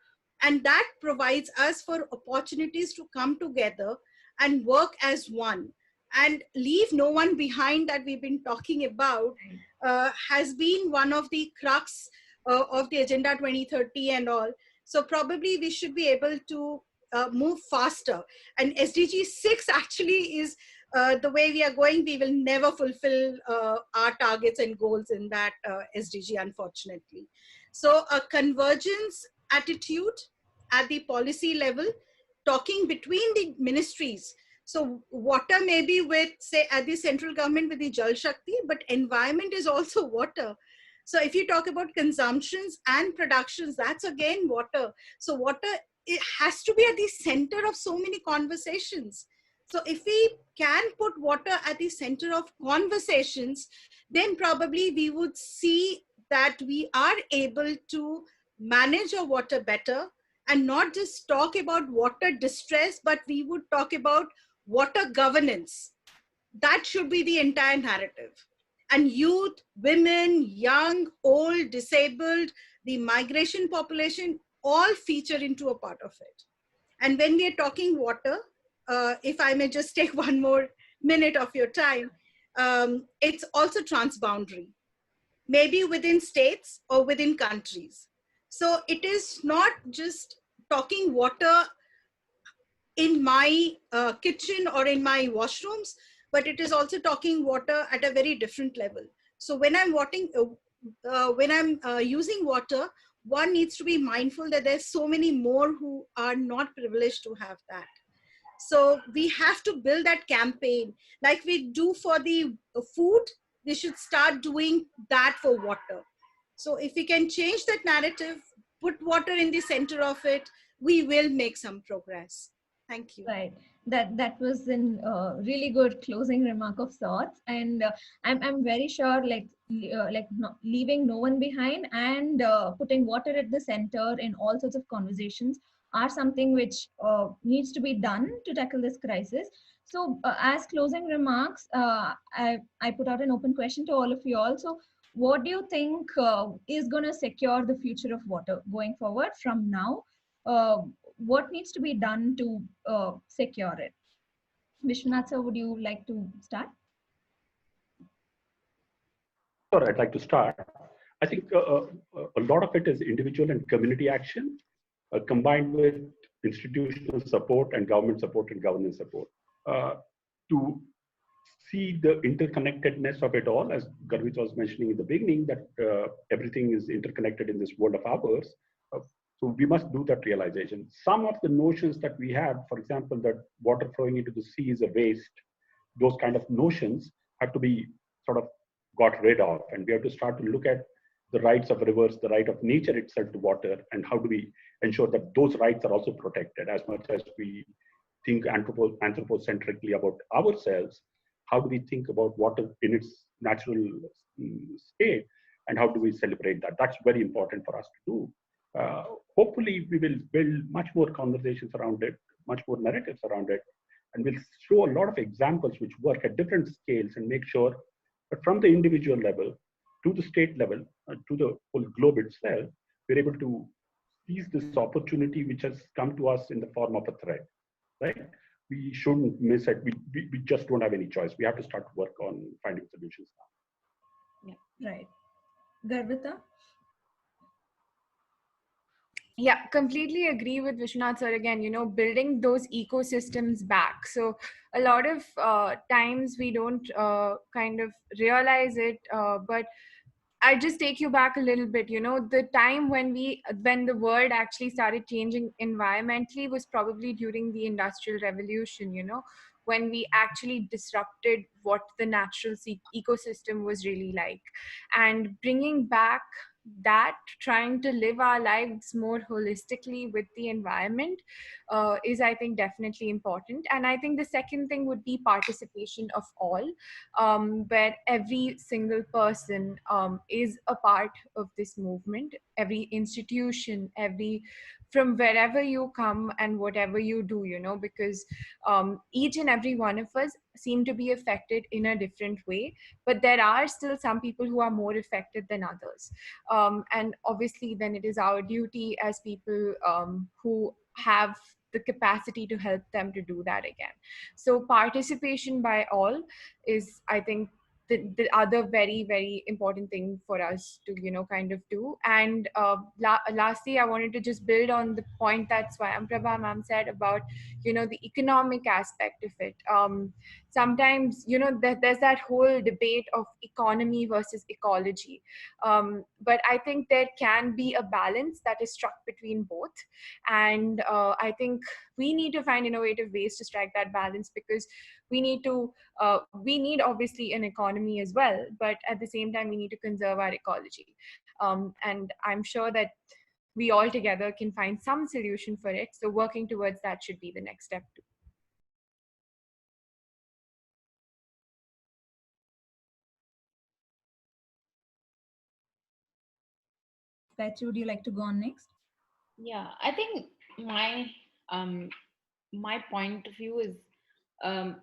And that provides us for opportunities to come together and work as one and leave no one behind that we've been talking about, has been one of the crux of the Agenda 2030 and all. So probably we should be able to move faster. And SDG 6 actually is the way we are going. We will never fulfill our targets and goals in that SDG, unfortunately. So a convergence attitude at the policy level, talking between the ministries. So water may be with, say, at the central government with the Jal Shakti, but environment is also water. So if you talk about consumptions and productions, that's again water. So water, it has to be at the center of so many conversations. So if we can put water at the center of conversations, then probably we would see that we are able to manage our water better and not just talk about water distress, but we would talk about water governance. That should be the entire narrative. And youth, women, young, old, disabled, the migration population, all feature into a part of it. And when we are talking water, if I may just take one more minute of your time, it's also transboundary, maybe within states or within countries. So it is not just talking water in my kitchen or in my washrooms, but it is also talking water at a very different level. So when I'm using water, one needs to be mindful that there's so many more who are not privileged to have that. So we have to build that campaign like we do for the food. We should start doing that for water. So if we can change that narrative, put water in the center of it, we will make some progress. Thank you. Right. That was in really good closing remark of sorts, and I'm very sure leaving no one behind and putting water at the center in all sorts of conversations are something which needs to be done to tackle this crisis. So as closing remarks, I put out an open question to all of you all. So what do you think is going to secure the future of water going forward from now? What needs to be done to secure it? Vishwanath sir, would you like to start? Sure, I'd like to start. I think a lot of it is individual and community action combined with institutional support and government support and governance support. To see the interconnectedness of it all, as Garvita was mentioning in the beginning, that everything is interconnected in this world of ours. So we must do that realization. Some of the notions that we have, for example, that water flowing into the sea is a waste, those kind of notions have to be sort of got rid of. And we have to start to look at the rights of rivers, the right of nature itself to water, and how do we ensure that those rights are also protected. As much as we think anthropocentrically about ourselves, how do we think about water in its natural state, and how do we celebrate that? That's very important for us to do. Hopefully, we will build much more conversations around it, much more narratives around it, and we'll show a lot of examples which work at different scales and make sure that from the individual level to the state level, to the whole globe itself, we're able to seize this opportunity which has come to us in the form of a threat, right? We shouldn't miss it. We just don't have any choice. We have to start to work on finding solutions now. Yeah, right. Garvita? Yeah, completely agree with Vishwanath sir again, building those ecosystems back. So a lot of times we don't kind of realize it, but I just take you back a little bit. The time when the world actually started changing environmentally was probably during the Industrial Revolution, when we actually disrupted what the natural ecosystem was really like. And bringing back that trying to live our lives more holistically with the environment is, I think, definitely important. And I think the second thing would be participation of all, where every single person is a part of this movement, every institution, from wherever you come and whatever you do, because each and every one of us seem to be affected in a different way, but there are still some people who are more affected than others. And obviously then it is our duty as people who have the capacity to help them to do that again. So participation by all is, I think, the other very, very important thing for us to, kind of do. And lastly, I wanted to just build on the point that Swayamprabha ma'am said about, the economic aspect of it. Sometimes, there's that whole debate of economy versus ecology. But I think there can be a balance that is struck between both. And I think we need to find innovative ways to strike that balance, because we need obviously an economy as well, but at the same time we need to conserve our ecology. And I'm sure that we all together can find some solution for it. So working towards that should be the next step too. Gayathri, would you like to go on next? Yeah, I think my point of view is a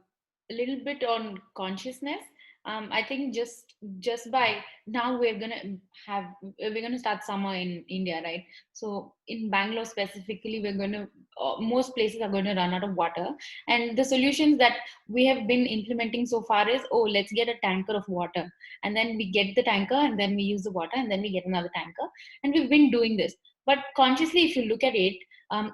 little bit on consciousness. I think just by now we're gonna start summer in India, right? So in Bangalore specifically, most places are going to run out of water, and the solutions that we have been implementing so far is, oh, let's get a tanker of water, and then we get the tanker, and then we use the water, and then we get another tanker, and we've been doing this. But consciously, if you look at it,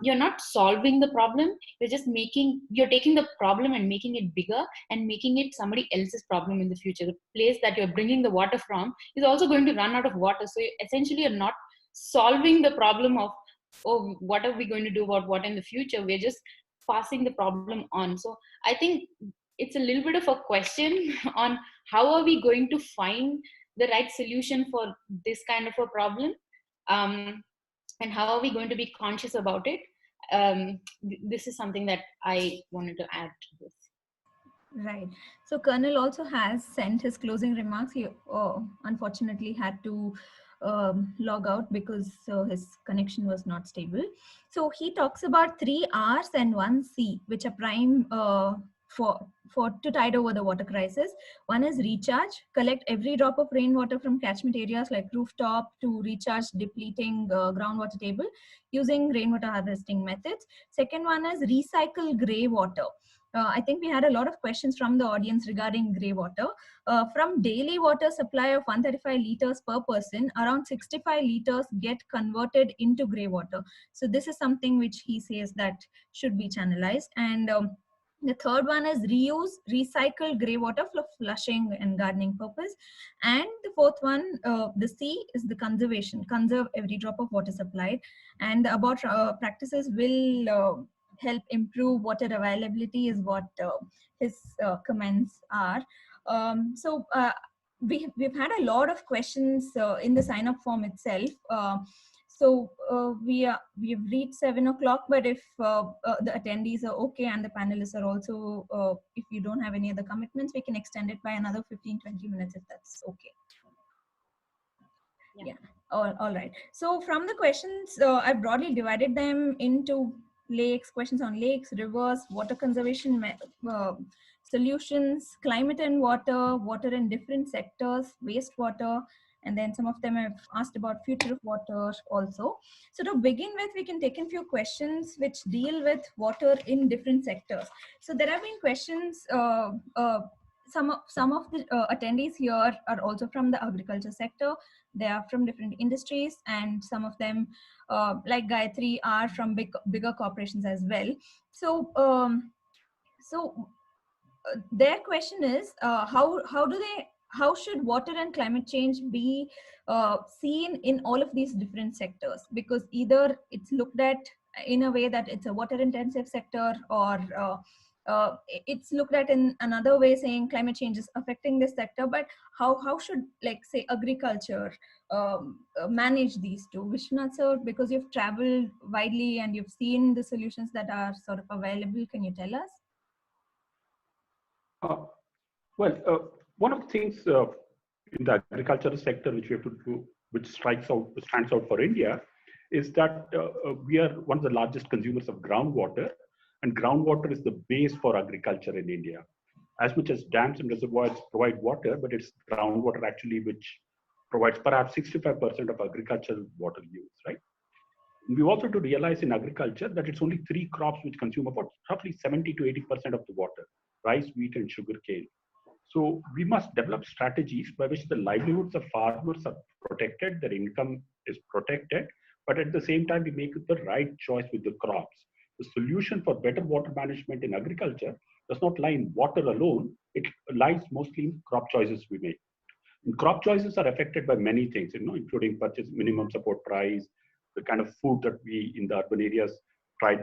you're not solving the problem. You're taking the problem and making it bigger and making it somebody else's problem in the future. The place that you're bringing the water from is also going to run out of water. So essentially, you're not solving the problem of, oh, what are we going to do about water in the future? We're just passing the problem on. So I think it's a little bit of a question on how are we going to find the right solution for this kind of a problem. And how are we going to be conscious about it? This is something that I wanted to add to this. Right. So Colonel also has sent his closing remarks. He unfortunately had to log out because his connection was not stable. So he talks about 3 R's and 1 C, which are prime to tide over the water crisis. One is recharge, collect every drop of rainwater from catchment areas like rooftop to recharge depleting groundwater table using rainwater harvesting methods. Second one is recycle grey water. I think we had a lot of questions from the audience regarding grey water. From daily water supply of 135 liters per person, around 65 liters get converted into grey water. So this is something which he says that should be channelized. And the third one is reuse, recycle grey water for flushing and gardening purpose. And the fourth one, the C, is the conservation, conserve every drop of water supplied. And the above practices will help improve water availability is what his comments are. We've had a lot of questions in the sign up form itself. We've reached 7 o'clock, but if the attendees are okay and the panelists are also, if you don't have any other commitments, we can extend it by another 15-20 minutes if that's okay. Yeah. All right. So from the questions, I've broadly divided them into lakes, questions on lakes, rivers, water conservation solutions, climate and water, water in different sectors, wastewater, and then some of them have asked about future of water also. So to begin with, we can take in few questions which deal with water in different sectors. So there have been questions, some of the attendees here are also from the agriculture sector. They are from different industries, and some of them, like Gayathri, are from bigger corporations as well. So, their question is, how should water and climate change be seen in all of these different sectors? Because either it's looked at in a way that it's a water intensive sector, or it's looked at in another way, saying climate change is affecting this sector, but how should, like, say, agriculture manage these two? Vishwanath sir, because you've traveled widely and you've seen the solutions that are sort of available, can you tell us? One of the things in the agricultural sector which we have to do, which stands out for India, is that we are one of the largest consumers of groundwater, and groundwater is the base for agriculture in India. As much as dams and reservoirs provide water, but it's groundwater actually which provides perhaps 65% of agricultural water use, right? We also to realize in agriculture that it's only 3 crops which consume about roughly 70 to 80% of the water: rice, wheat, and sugarcane. So we must develop strategies by which the livelihoods of farmers are protected, their income is protected, but at the same time we make the right choice with the crops. The solution for better water management in agriculture does not lie in water alone, it lies mostly in crop choices we make. And crop choices are affected by many things, including purchase minimum support price, the kind of food that we in the urban areas try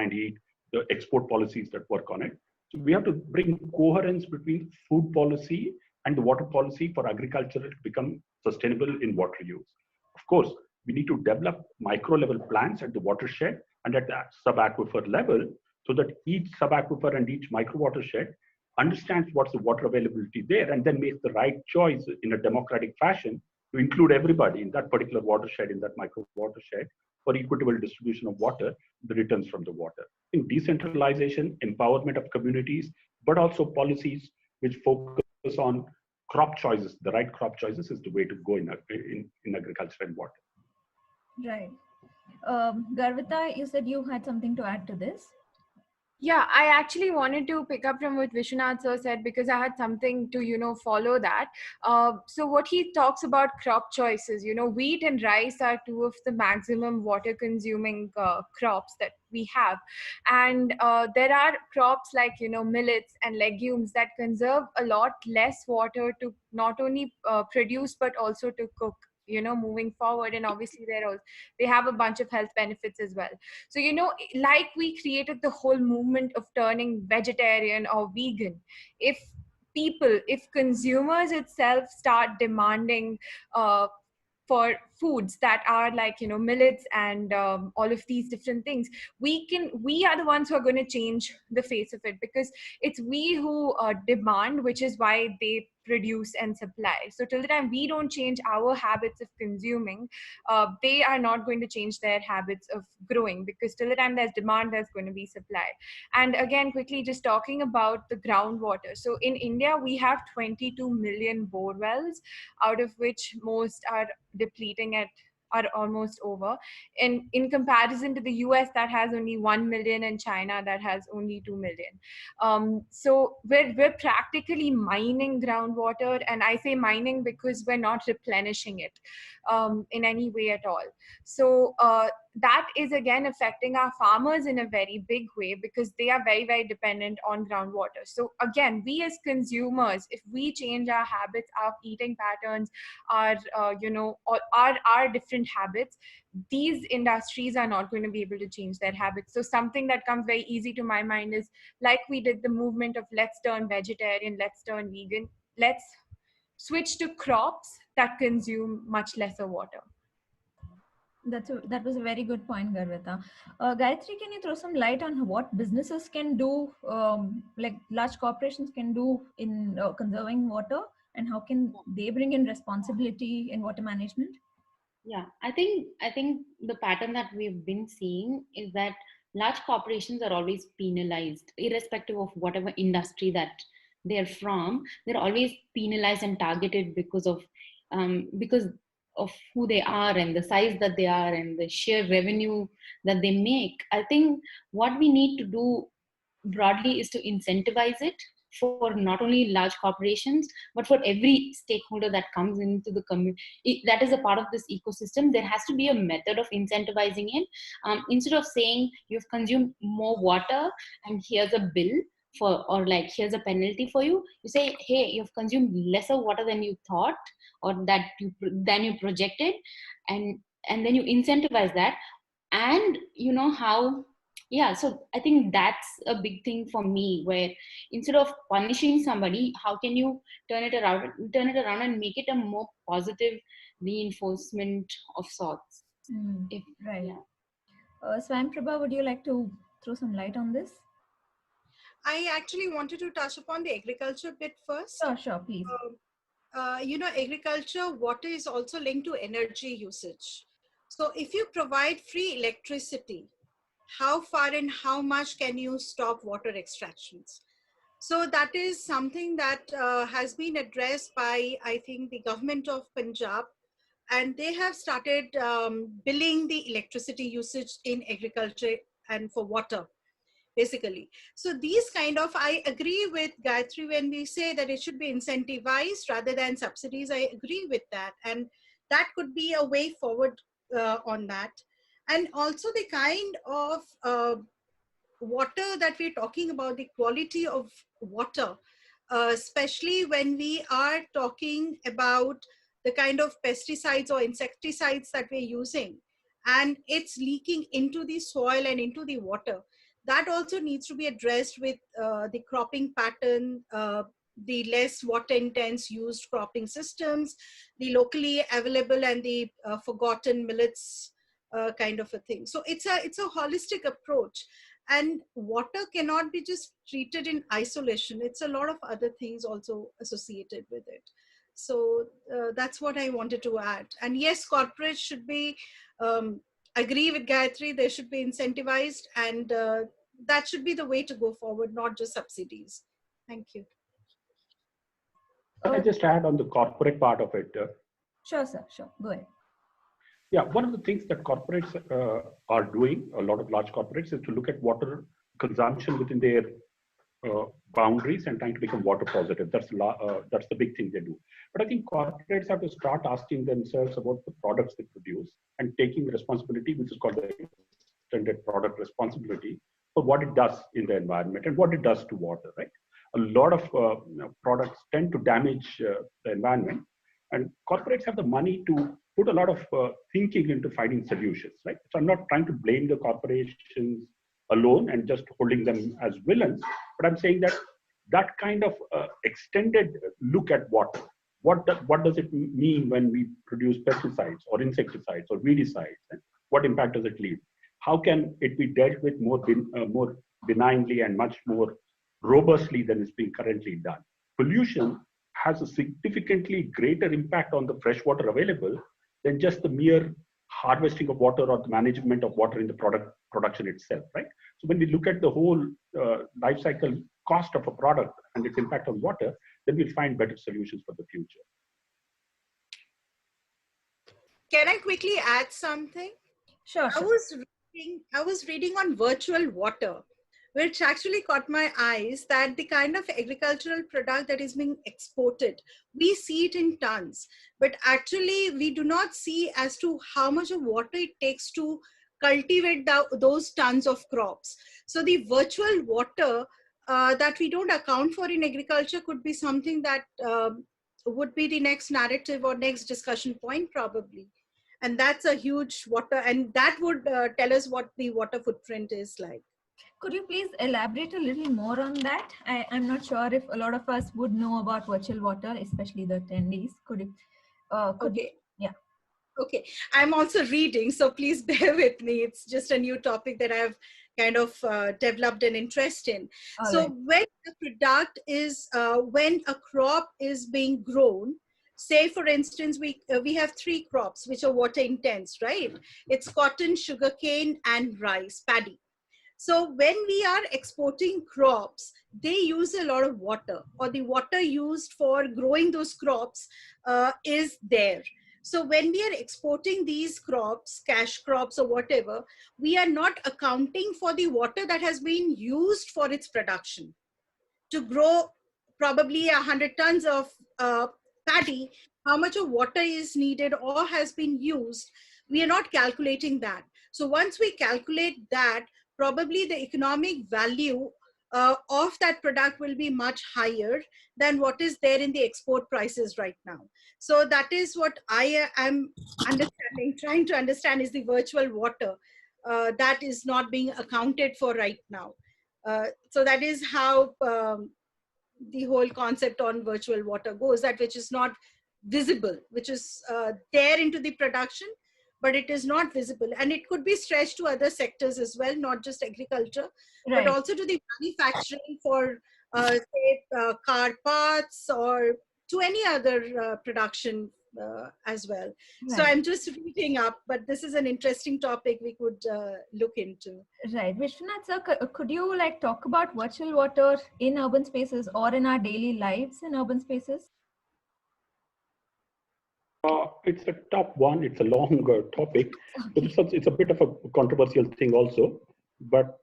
and eat, the export policies that work on it. So we have to bring coherence between food policy and the water policy for agriculture to become sustainable in water use. Of course, we need to develop micro-level plans at the watershed and at the sub-aquifer level, so that each sub-aquifer and each micro-watershed understands what's the water availability there, and then makes the right choice in a democratic fashion to include everybody in that particular watershed, in that micro-watershed, for equitable distribution of water, the returns from the water. In decentralization, empowerment of communities, but also policies which focus on crop choices, the right crop choices is the way to go in agriculture and water. Right. Garvita, you said you had something to add to this. Yeah, I actually wanted to pick up from what Vishwanath sir said, because I had something to, follow that. So what he talks about crop choices, wheat and rice are 2 of the maximum water consuming crops that we have. And there are crops like, millets and legumes that conserve a lot less water to not only produce, but also to cook, moving forward. And obviously they have a bunch of health benefits as well. So, like we created the whole movement of turning vegetarian or vegan, if consumers itself start demanding for foods that are like, millets and all of these different things, we are the ones who are going to change the face of it, because it's we who demand, which is why they produce and supply. So till the time we don't change our habits of consuming, they are not going to change their habits of growing, because till the time there's demand, there's going to be supply. And again, quickly just talking about the groundwater. So in India, we have 22 million bore wells, out of which most are depleting are almost over. And in comparison to the US, that has only 1 million, and China that has only 2 million. So we're practically mining groundwater, and I say mining because we're not replenishing it in any way at all. So that is again affecting our farmers in a very big way, because they are very, very dependent on groundwater. So again, we as consumers, if we change our habits, our eating patterns, our different habits, these industries are not going to be able to change their habits. So something that comes very easy to my mind is, like we did the movement of let's turn vegetarian, let's turn vegan, let's switch to crops that consume much lesser water. That was a very good point, Garvita. Gayathri, can you throw some light on what businesses can do, like large corporations can do in conserving water, and how can they bring in responsibility in water management? Yeah, I think the pattern that we've been seeing is that large corporations are always penalized, irrespective of whatever industry that they're from. They're always penalized and targeted because of who they are and the size that they are and the sheer revenue that they make. I think what we need to do broadly is to incentivize it for not only large corporations, but for every stakeholder that comes into the community, that is a part of this ecosystem. There has to be a method of incentivizing it. Instead of saying you've consumed more water and here's a bill or like here's a penalty for you, you say, hey, you've consumed lesser water than you thought or than you projected, and then you incentivize that. And you know how Yeah, so I think that's a big thing for me, where instead of punishing somebody, how can you turn it around and make it a more positive reinforcement of sorts? Right. Yeah. Swayamprabha, would you like to throw some light on this? I actually wanted to touch upon the agriculture bit first. Sure, please. You know, agriculture, water is also linked to energy usage. So if you provide free electricity, how far and how much can you stop water extractions? So that is something that has been addressed by, I think, the government of Punjab, and they have started billing the electricity usage in agriculture and for water, basically. So these kind of, I agree with Gayathri when we say that it should be incentivized rather than subsidies. I agree with that. And that could be a way forward on that. And also the kind of water that we're talking about, the quality of water, especially when we are talking about the kind of pesticides or insecticides that we're using, and it's leaking into the soil and into the water. That also needs to be addressed with the cropping pattern, the less water intense used cropping systems, the locally available and the forgotten millets kind of a thing. So it's a holistic approach. And water cannot be just treated in isolation. It's a lot of other things also associated with it. So that's what I wanted to add. And yes, corporates should be, agree with Gayathri, they should be incentivized, and that should be the way to go forward, not just subsidies. Thank you. Can I just add on the corporate part of it? Sure, sir, sure, go ahead. Yeah, one of the things that corporates are doing, a lot of large corporates, is to look at water consumption within their boundaries and trying to become water positive. That's the big thing they do. But I think corporates have to start asking themselves about the products they produce and taking responsibility, which is called the extended product responsibility, for what it does in the environment and what it does to water, right? A lot of products tend to damage the environment, and corporates have the money to put a lot of thinking into finding solutions, right? So I'm not trying to blame the corporations alone and just holding them as villains, but I'm saying that that kind of extended look at water, what does it mean when we produce pesticides or insecticides or weedicides, and what impact does it leave? How can it be dealt with more benignly and much more robustly than is being currently done? Pollution has a significantly greater impact on the fresh water available than just the mere harvesting of water or the management of water in the production itself, right? So when we look at the whole life cycle cost of a product and its impact on water, then we'll find better solutions for the future. Can I quickly add something? Sure. I was reading on virtual water, which actually caught my eyes, that the kind of agricultural product that is being exported, we see it in tons, but actually we do not see as to how much of water it takes to cultivate those tons of crops. So the virtual water that we don't account for in agriculture could be something that would be the next narrative or next discussion point probably. And that's a huge water, and that would tell us what the water footprint is like. Could you please elaborate a little more on that? I'm not sure if a lot of us would know about virtual water, especially the attendees. Could you? Okay. Yeah. Okay. I'm also reading, so please bear with me. It's just a new topic that I've kind of developed an interest in. All so right. when the product is, when a crop is being grown, say for instance, we have 3 crops which are water intense, right? It's cotton, sugarcane, and rice, paddy. So when we are exporting crops, they use a lot of water, or the water used for growing those crops is there. So when we are exporting these crops, cash crops or whatever, we are not accounting for the water that has been used for its production. To grow probably 100 tons of paddy, how much of water is needed or has been used, we are not calculating that. So once we calculate that, probably the economic value of that product will be much higher than what is there in the export prices right now. So that is what I am understanding, trying to understand, is the virtual water. that is not being accounted for right now. So that is how the whole concept on virtual water goes, that which is not visible, which is there into the production, but it is not visible. And it could be stretched to other sectors as well, not just agriculture, Right. but also to the manufacturing for say, car parts or to any other production as well. So Right. I'm just reading up, but this is an interesting topic we could look into. Right. Vishwanath sir, could you like talk about virtual water in urban spaces or in our daily lives in urban spaces? It's a tough one. It's a long topic, but it's a bit of a controversial thing also. But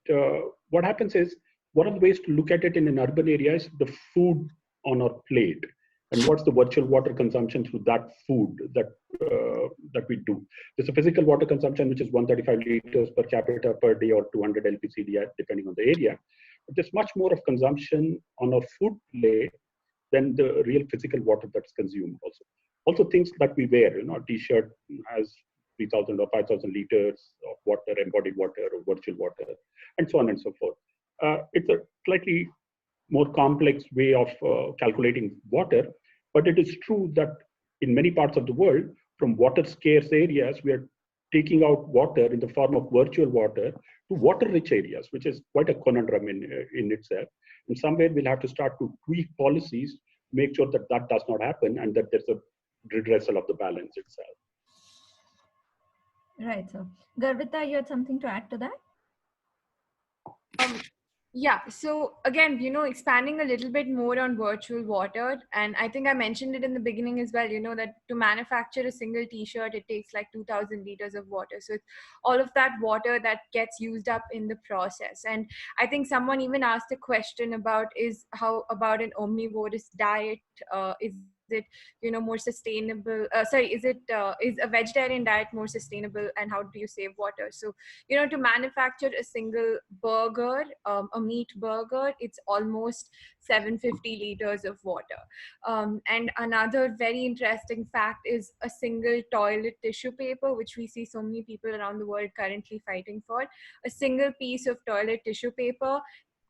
what happens is, one of the ways to look at it in an urban area is the food on our plate, and what's the virtual water consumption through that food that we do. There's a physical water consumption, which is 135 liters per capita per day or 200 LPCD, depending on the area. But there's much more of consumption on our food plate than the real physical water that's consumed also. Also things that we wear, a t-shirt has 3,000 or 5,000 liters of water, embodied water or virtual water, and so on and so forth. It's a slightly more complex way of calculating water, but it is true that in many parts of the world, from water scarce areas, we are taking out water in the form of virtual water to water rich areas, which is quite a conundrum in itself. In some way, we'll have to start to tweak policies to make sure that that does not happen and that there's a redressal of the balance itself. Right, so Garvita, you had something to add to that? Yeah, so again, expanding a little bit more on virtual water, and I think I mentioned it in the beginning as well, that to manufacture a single t-shirt, it takes like 2,000 liters of water. So it's all of that water that gets used up in the process. And I think someone even asked a question about about an omnivorous diet, is it more sustainable, is a vegetarian diet more sustainable, and how do you save water? So to manufacture a single burger, a meat burger, it's almost 750 liters of water. And another very interesting fact is a single toilet tissue paper, which we see so many people around the world currently fighting for. A single piece of toilet tissue paper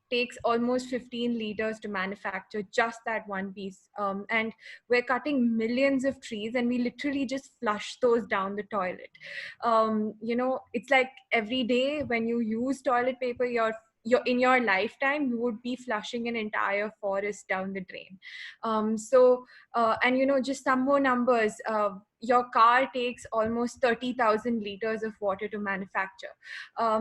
takes almost 15 liters to manufacture just that one piece. And we're cutting millions of trees and we literally just flush those down the toilet. It's like every day when you use toilet paper, you're in your lifetime, you would be flushing an entire forest down the drain. And just some more numbers. Your car takes almost 30,000 liters of water to manufacture.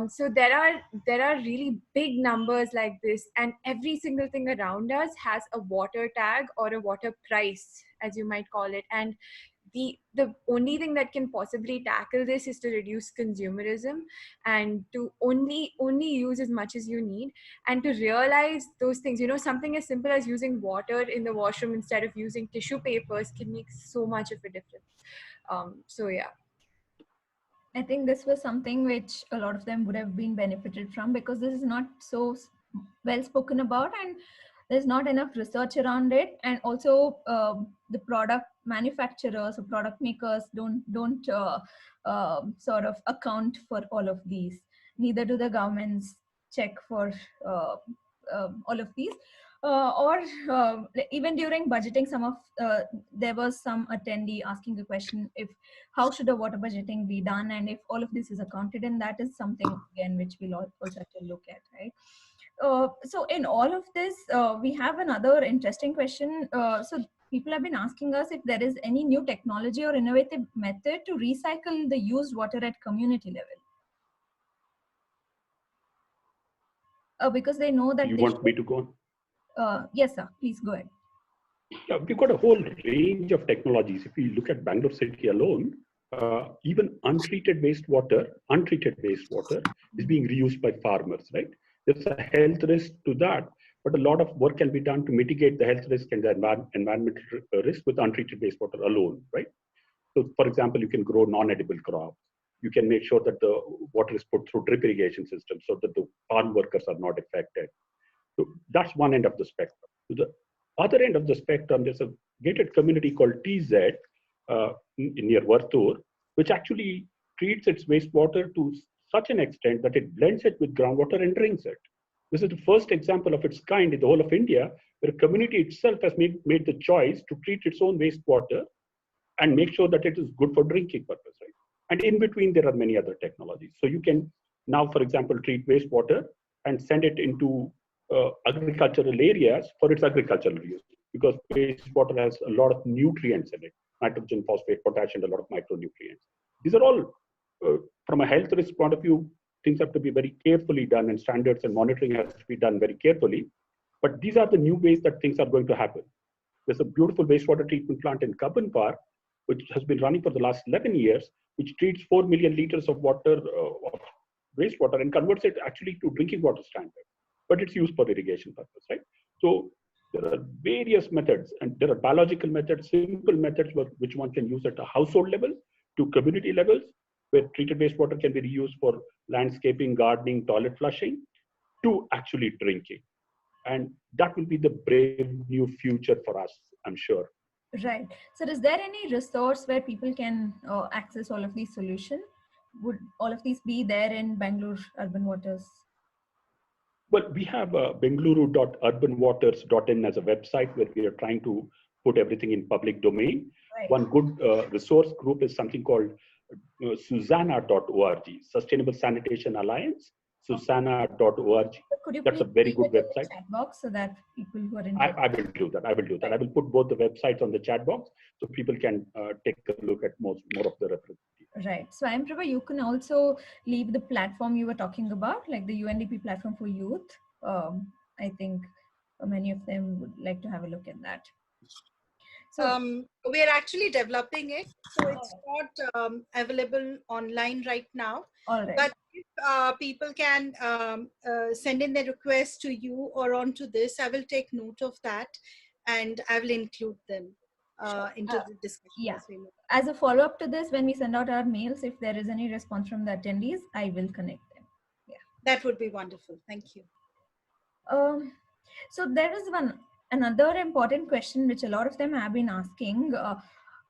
So there are really big numbers like this, and every single thing around us has a water tag or a water price, as you might call it. And the only thing that can possibly tackle this is to reduce consumerism and to only use as much as you need, and to realize those things. Something as simple as using water in the washroom instead of using tissue papers can make so much of a difference. So yeah. I think this was something which a lot of them would have been benefited from, because this is not so well spoken about and there's not enough research around it. And also the product manufacturers or product makers don't sort of account for all of these. Neither do the governments check for all of these. Or even during budgeting, there was some attendee asking a question, how should a water budgeting be done, and if all of this is accounted in, that is something again which we'll also have to look at, right? So in all of this, we have another interesting question. So people have been asking us if there is any new technology or innovative method to recycle the used water at community level. Because they know that you want me to go on? Yes, sir. Please go ahead. Yeah, we've got a whole range of technologies. If we look at Bangalore city alone, even untreated wastewater is being reused by farmers, right? There's a health risk to that, but a lot of work can be done to mitigate the health risk and the environmental risk with untreated wastewater alone, right? So, for example, you can grow non-edible crops. You can make sure that the water is put through drip irrigation systems so that the farm workers are not affected. So that's one end of the spectrum. To the other end of the spectrum, there's a gated community called TZ near Vartur, which actually treats its wastewater to such an extent that it blends it with groundwater and drinks it. This is the first example of its kind in the whole of India, where a community itself has made the choice to treat its own wastewater and make sure that it is good for drinking purpose, right? And in between, there are many other technologies. So you can now, for example, treat wastewater and send it into agricultural areas for its agricultural use, because wastewater has a lot of nutrients in it, nitrogen, phosphate, potash, and a lot of micronutrients. These are all, from a health risk point of view, things have to be very carefully done, and standards and monitoring has to be done very carefully. But these are the new ways that things are going to happen. There's a beautiful wastewater treatment plant in Kupendra, which has been running for the last 11 years, which treats 4 million liters of water, of wastewater, and converts it actually to drinking water standard. But it's used for irrigation purpose, right? So there are various methods, and there are biological methods, simple methods, which one can use at a household level to community levels, where treated wastewater can be reused for landscaping, gardening, toilet flushing, to actually drinking. And that will be the brave new future for us, I'm sure. Right. So is there any resource where people can access all of these solutions? Would all of these be there in Bangalore Urban Waters? Well, we have bengaluru.urbanwaters.in as a website where we are trying to put everything in public domain. Right. One good resource group is something called Susanna.org, Sustainable Sanitation Alliance, Susanna.org. That's a very good website. Chat box so that people who are in I will do that. I will do that. I will put both the websites on the chat box so people can take a look at more of the references. Right. So, Swayamprabha, you can also leave the platform you were talking about, like the UNDP platform for youth. I think many of them would like to have a look at that. So we are actually developing it, so it's not available online right now. All right. But if people can send in their requests to you or onto this, I will take note of that, and I will include them into the discussion. Yeah. As a follow-up to this, when we send out our mails, if there is any response from the attendees, I will connect them. Yeah. That would be wonderful. Thank you. So there is another important question which a lot of them have been asking.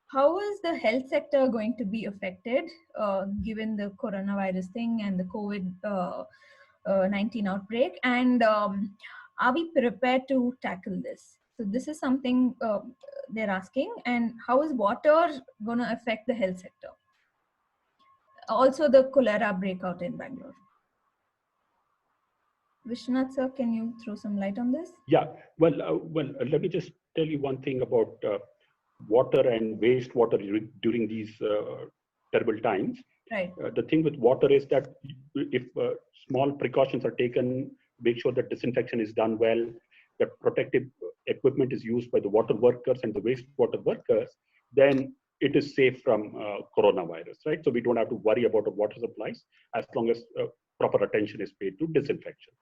How is the health sector going to be affected given the coronavirus thing and the COVID-19 outbreak? And are we prepared to tackle this? So this is something they're asking. And how is water going to affect the health sector? Also the cholera breakout in Bangalore. Vishwanath sir, can you throw some light on this? Yeah, well, let me just tell you one thing about water and wastewater during these terrible times. Right. The thing with water is that if small precautions are taken, make sure that disinfection is done well, that protective equipment is used by the water workers and the wastewater workers, then it is safe from coronavirus, right? So we don't have to worry about the water supplies as long as proper attention is paid to disinfection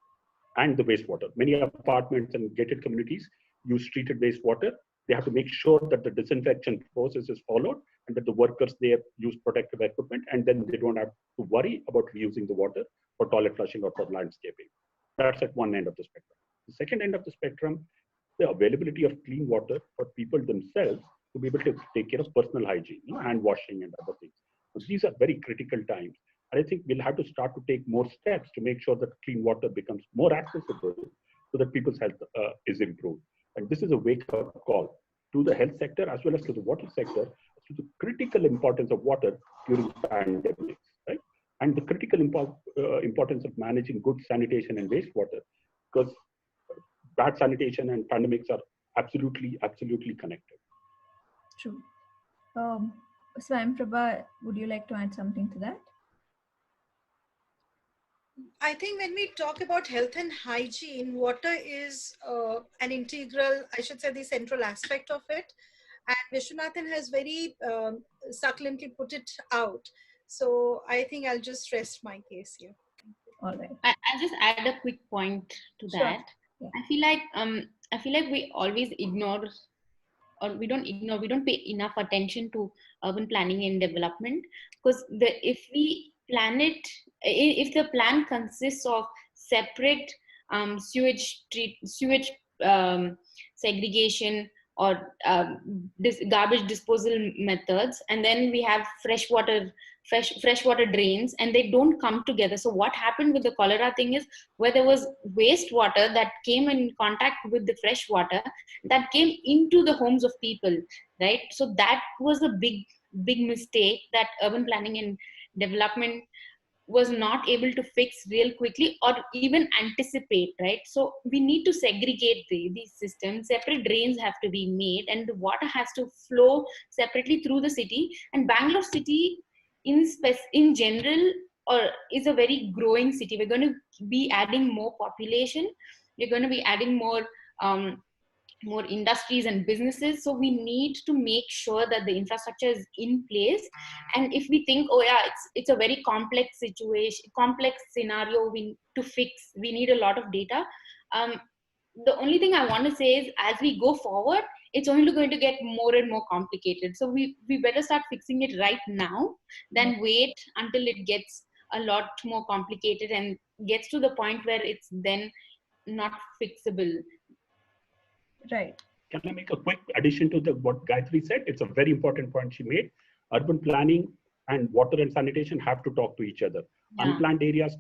and the wastewater. Many apartments and gated communities use treated wastewater. They have to make sure that the disinfection process is followed and that the workers there use protective equipment, and then they don't have to worry about reusing the water for toilet flushing or for landscaping. That's at one end of the spectrum. The second end of the spectrum, the availability of clean water for people themselves to be able to take care of personal hygiene, hand washing and other things. So these are very critical times. And I think we'll have to start to take more steps to make sure that clean water becomes more accessible so that people's health is improved. And this is a wake-up call to the health sector as well as to the water sector, to the critical importance of water during pandemics, right? And the critical importance of managing good sanitation and wastewater, because bad sanitation and pandemics are absolutely connected. True. Swayamprabha, would you like to add something to that? I think when we talk about health and hygiene, water is an integral, I should say, the central aspect of it. And Vishwanathan has very succulently put it out. So I think I'll just rest my case here. All right. I'll just add a quick point to that. Yeah. I feel like we always ignore, or we don't pay enough attention to urban planning and development, because if the plan consists of separate sewage segregation or garbage disposal methods, and then we have freshwater freshwater drains, and they don't come together. So what happened with the cholera thing is, where there was wastewater that came in contact with the fresh water, that came into the homes of people, right? So that was a big mistake that urban planning and development was not able to fix real quickly or even anticipate, right? So we need to segregate these systems. Separate drains have to be made, and the water has to flow separately through the city. And Bangalore city in general or is a very growing city. We're going to be adding more population. We're going to be adding more industries and businesses. So we need to make sure that the infrastructure is in place. And if we think, oh yeah, it's a very complex situation, complex scenario to fix, we need a lot of data. The only thing I want to say is, as we go forward, it's only going to get more and more complicated. So we better start fixing it right now than wait until it gets a lot more complicated and gets to the point where it's then not fixable. Right. Can I make a quick addition to what Gayathri said? It's a very important point she made. Urban planning and water and sanitation have to talk to each other. Yeah. Unplanned areas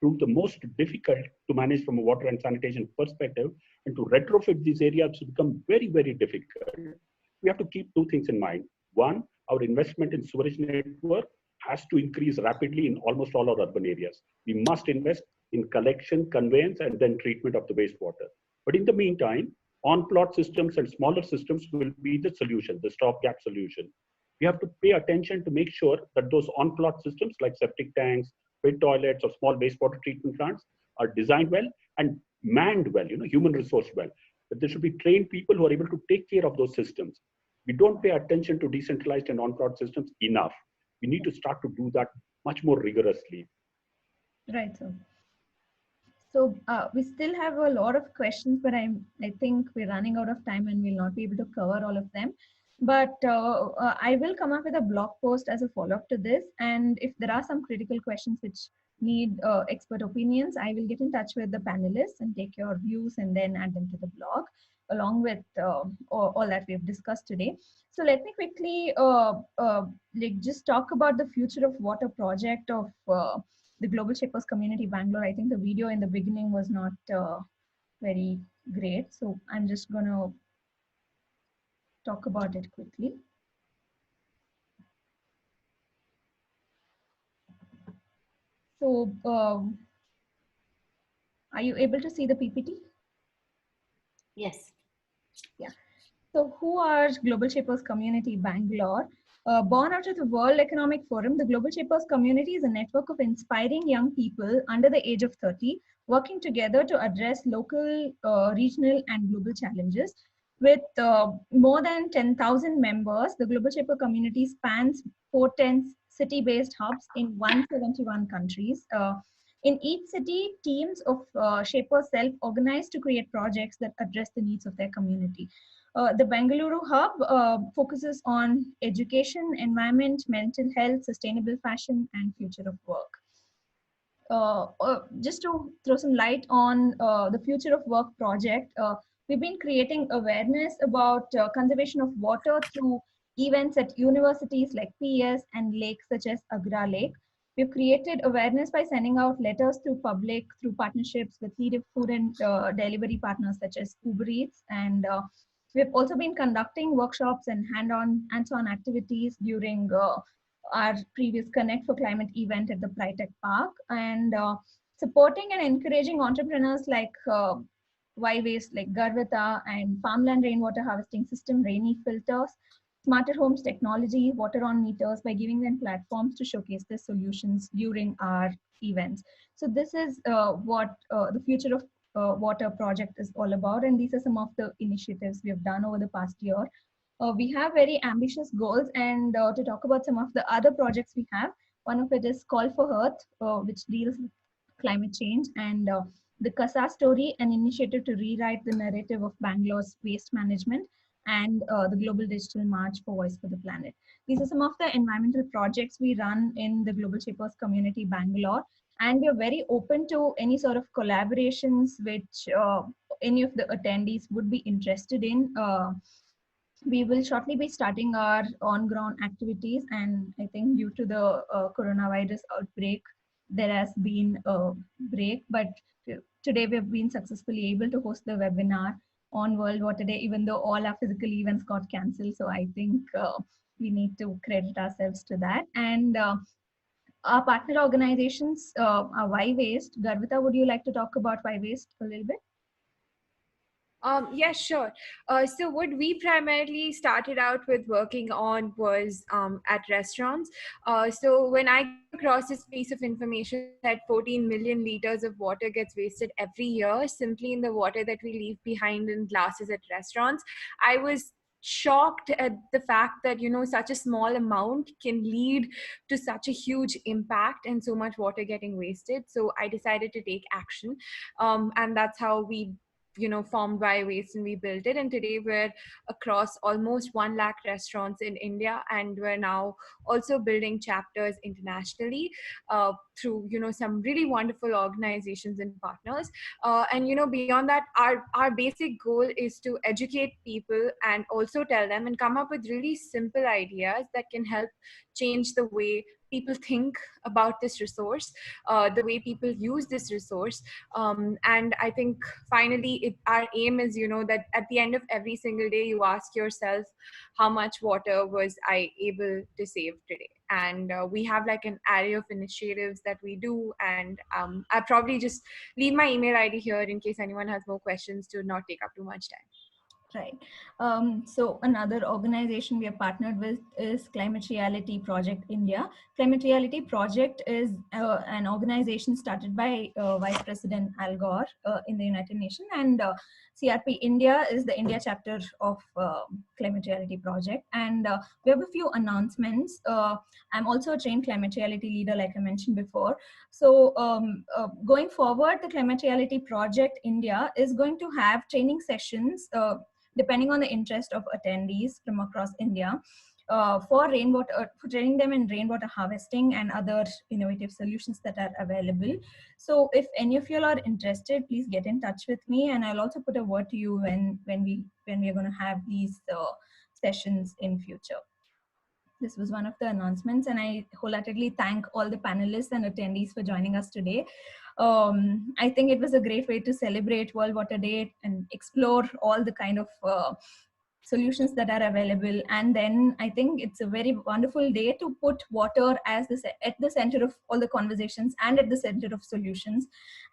prove the most difficult to manage from a water and sanitation perspective, and to retrofit these areas become very, very difficult. We have to keep two things in mind. One, our investment in sewerage network has to increase rapidly in almost all our urban areas. We must invest in collection, conveyance, and then treatment of the wastewater. But in the meantime, on-plot systems and smaller systems will be the solution, the stopgap solution. We have to pay attention to make sure that those on-plot systems like septic tanks, pit toilets, or small wastewater treatment plants are designed well and manned well, human resource well. That there should be trained people who are able to take care of those systems. We don't pay attention to decentralized and on-plot systems enough. We need to start to do that much more rigorously. Right, sir. So we still have a lot of questions, but I think we're running out of time and we'll not be able to cover all of them. But I will come up with a blog post as a follow-up to this. And if there are some critical questions which need expert opinions, I will get in touch with the panelists and take your views and then add them to the blog, along with all that we've discussed today. So let me quickly just talk about the Future of Water project of the Global Shapers Community Bangalore. I think the video in the beginning was not very great. So I'm just going to talk about it quickly. So are you able to see the PPT? Yes. Yeah. So who are Global Shapers Community Bangalore? Born out of the World Economic Forum, the Global Shapers Community is a network of inspiring young people under the age of 30, working together to address local, regional, and global challenges. With more than 10,000 members, the Global Shaper community spans 410 city-based hubs in 171 countries. In each city, teams of Shapers self-organize to create projects that address the needs of their community. The Bengaluru hub focuses on education, environment, mental health, sustainable fashion, and future of work. Just to throw some light on the Future of Work project, we've been creating awareness about conservation of water through events at universities like PS and lakes such as Agra Lake. We've created awareness by sending out letters to public through partnerships with leading food and delivery partners such as Uber Eats, and we've also been conducting workshops and hands-on activities during our previous Connect for Climate event at the Prytech Park, and supporting and encouraging entrepreneurs like Y-Waste, like Garvita, and farmland rainwater harvesting system, Rainy Filters, smarter homes technology, water on meters, by giving them platforms to showcase their solutions during our events. So this is what the Future of Water project is all about, and these are some of the initiatives we have done over the past year. We have very ambitious goals, and to talk about some of the other projects we have, one of it is Call for Earth, which deals with climate change, and the Kasa Story, an initiative to rewrite the narrative of Bangalore's waste management, and the Global Digital March for Voice for the Planet. These are some of the environmental projects we run in the Global Shapers Community Bangalore, and we are very open to any sort of collaborations which any of the attendees would be interested in. We will shortly be starting our on-ground activities, and I think due to the coronavirus outbreak, there has been a break, but today we have been successfully able to host the webinar on World Water Day, even though all our physical events got cancelled. So I think we need to credit ourselves to that. And our partner organizations are Y Waste. Garvita, would you like to talk about Y Waste a little bit? Yeah, sure. So what we primarily started out with working on was at restaurants. So when I came across this piece of information that 14 million liters of water gets wasted every year simply in the water that we leave behind in glasses at restaurants, I was shocked at the fact that, you know, such a small amount can lead to such a huge impact and so much water getting wasted. So I decided to take action, and that's how we, you know, formed by waste, and we built it. And today we're across almost 1 lakh restaurants in India, and we're now also building chapters internationally through, you know, some really wonderful organizations and partners. And you know, beyond that, our basic goal is to educate people and also tell them and come up with really simple ideas that can help change the way people think about this resource, the way people use this resource. And I think finally our aim is, you know, that at the end of every single day you ask yourself, how much water was I able to save today? And we have like an array of initiatives that we do, and I'll probably just leave my email ID here in case anyone has more questions to not take up too much time. Right. So another organization we are partnered with is Climate Reality Project India. Climate Reality Project is an organization started by Vice President Al Gore in the United Nations, and CRP India is the India chapter of Climate Reality Project. And we have a few announcements. I'm also a trained climate reality leader, like I mentioned before. So going forward, the Climate Reality Project India is going to have training sessions depending on the interest of attendees from across India, for rainwater, for training them in rainwater harvesting and other innovative solutions that are available. So if any of you are interested, please get in touch with me, and I'll also put a word to you when we're going to have these sessions in future. This was one of the announcements, and I wholeheartedly thank all the panelists and attendees for joining us today. I think it was a great way to celebrate World Water Day and explore all the kind of solutions that are available. And then I think it's a very wonderful day to put water as at the center of all the conversations and at the center of solutions.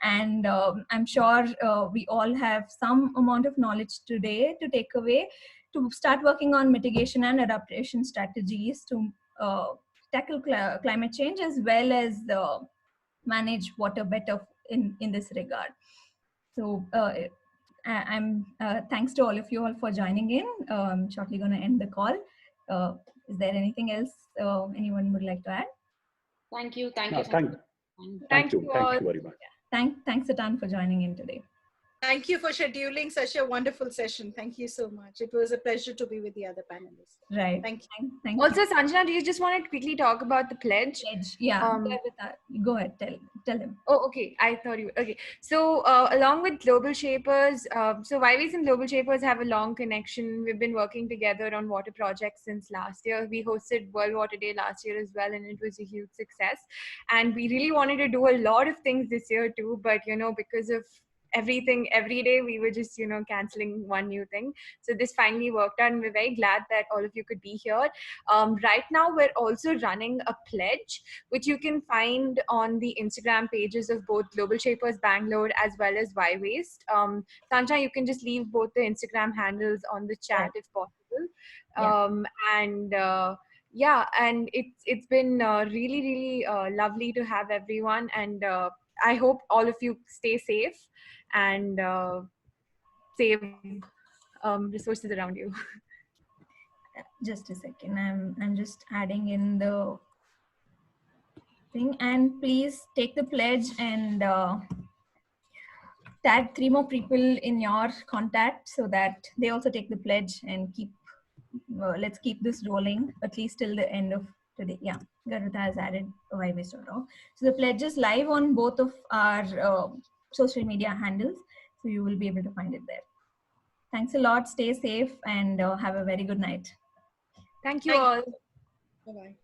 And I'm sure we all have some amount of knowledge today to take away to start working on mitigation and adaptation strategies to tackle climate change, as well as manage water better in this regard. So I'm thanks to all of you all for joining in. I'm shortly going to end the call. Is there anything else anyone would like to add? Thank you. Thank No, you. Thank you very much. Thanks a ton for joining in today. Thank you for scheduling such a wonderful session. Thank you so much. It was a pleasure to be with the other panelists. Right. Thank you. Thank Also, you. Sanjana, do you just want to quickly talk about the pledge? Yeah. Go ahead. Tell him. Oh, okay. I thought you. Okay. So, along with Global Shapers, so YVs and Global Shapers have a long connection. We've been working together on water projects since last year. We hosted World Water Day last year as well, and it was a huge success. And we really wanted to do a lot of things this year too, but you know, because of everything every day, we were just, you know, canceling one new thing. So this finally worked out, and we're very glad that all of you could be here. Right now we're also running a pledge which you can find on the Instagram pages of both Global Shapers Bangalore as well as Y Waste. Sanjana, you can just leave both the Instagram handles on the chat if possible. And yeah, and it's been really lovely to have everyone, and I hope all of you stay safe and save resources around you. Just a second. I'm just adding in the thing, and please take the pledge and tag 3 more people in your contact so that they also take the pledge, and keep let's keep this rolling at least till the end of today. Yeah, Garvita has added ywaste.org. So the pledge is live on both of our social media handles, so you will be able to find it there. Thanks a lot. Stay safe and have a very good night. Thank you all. Bye-bye.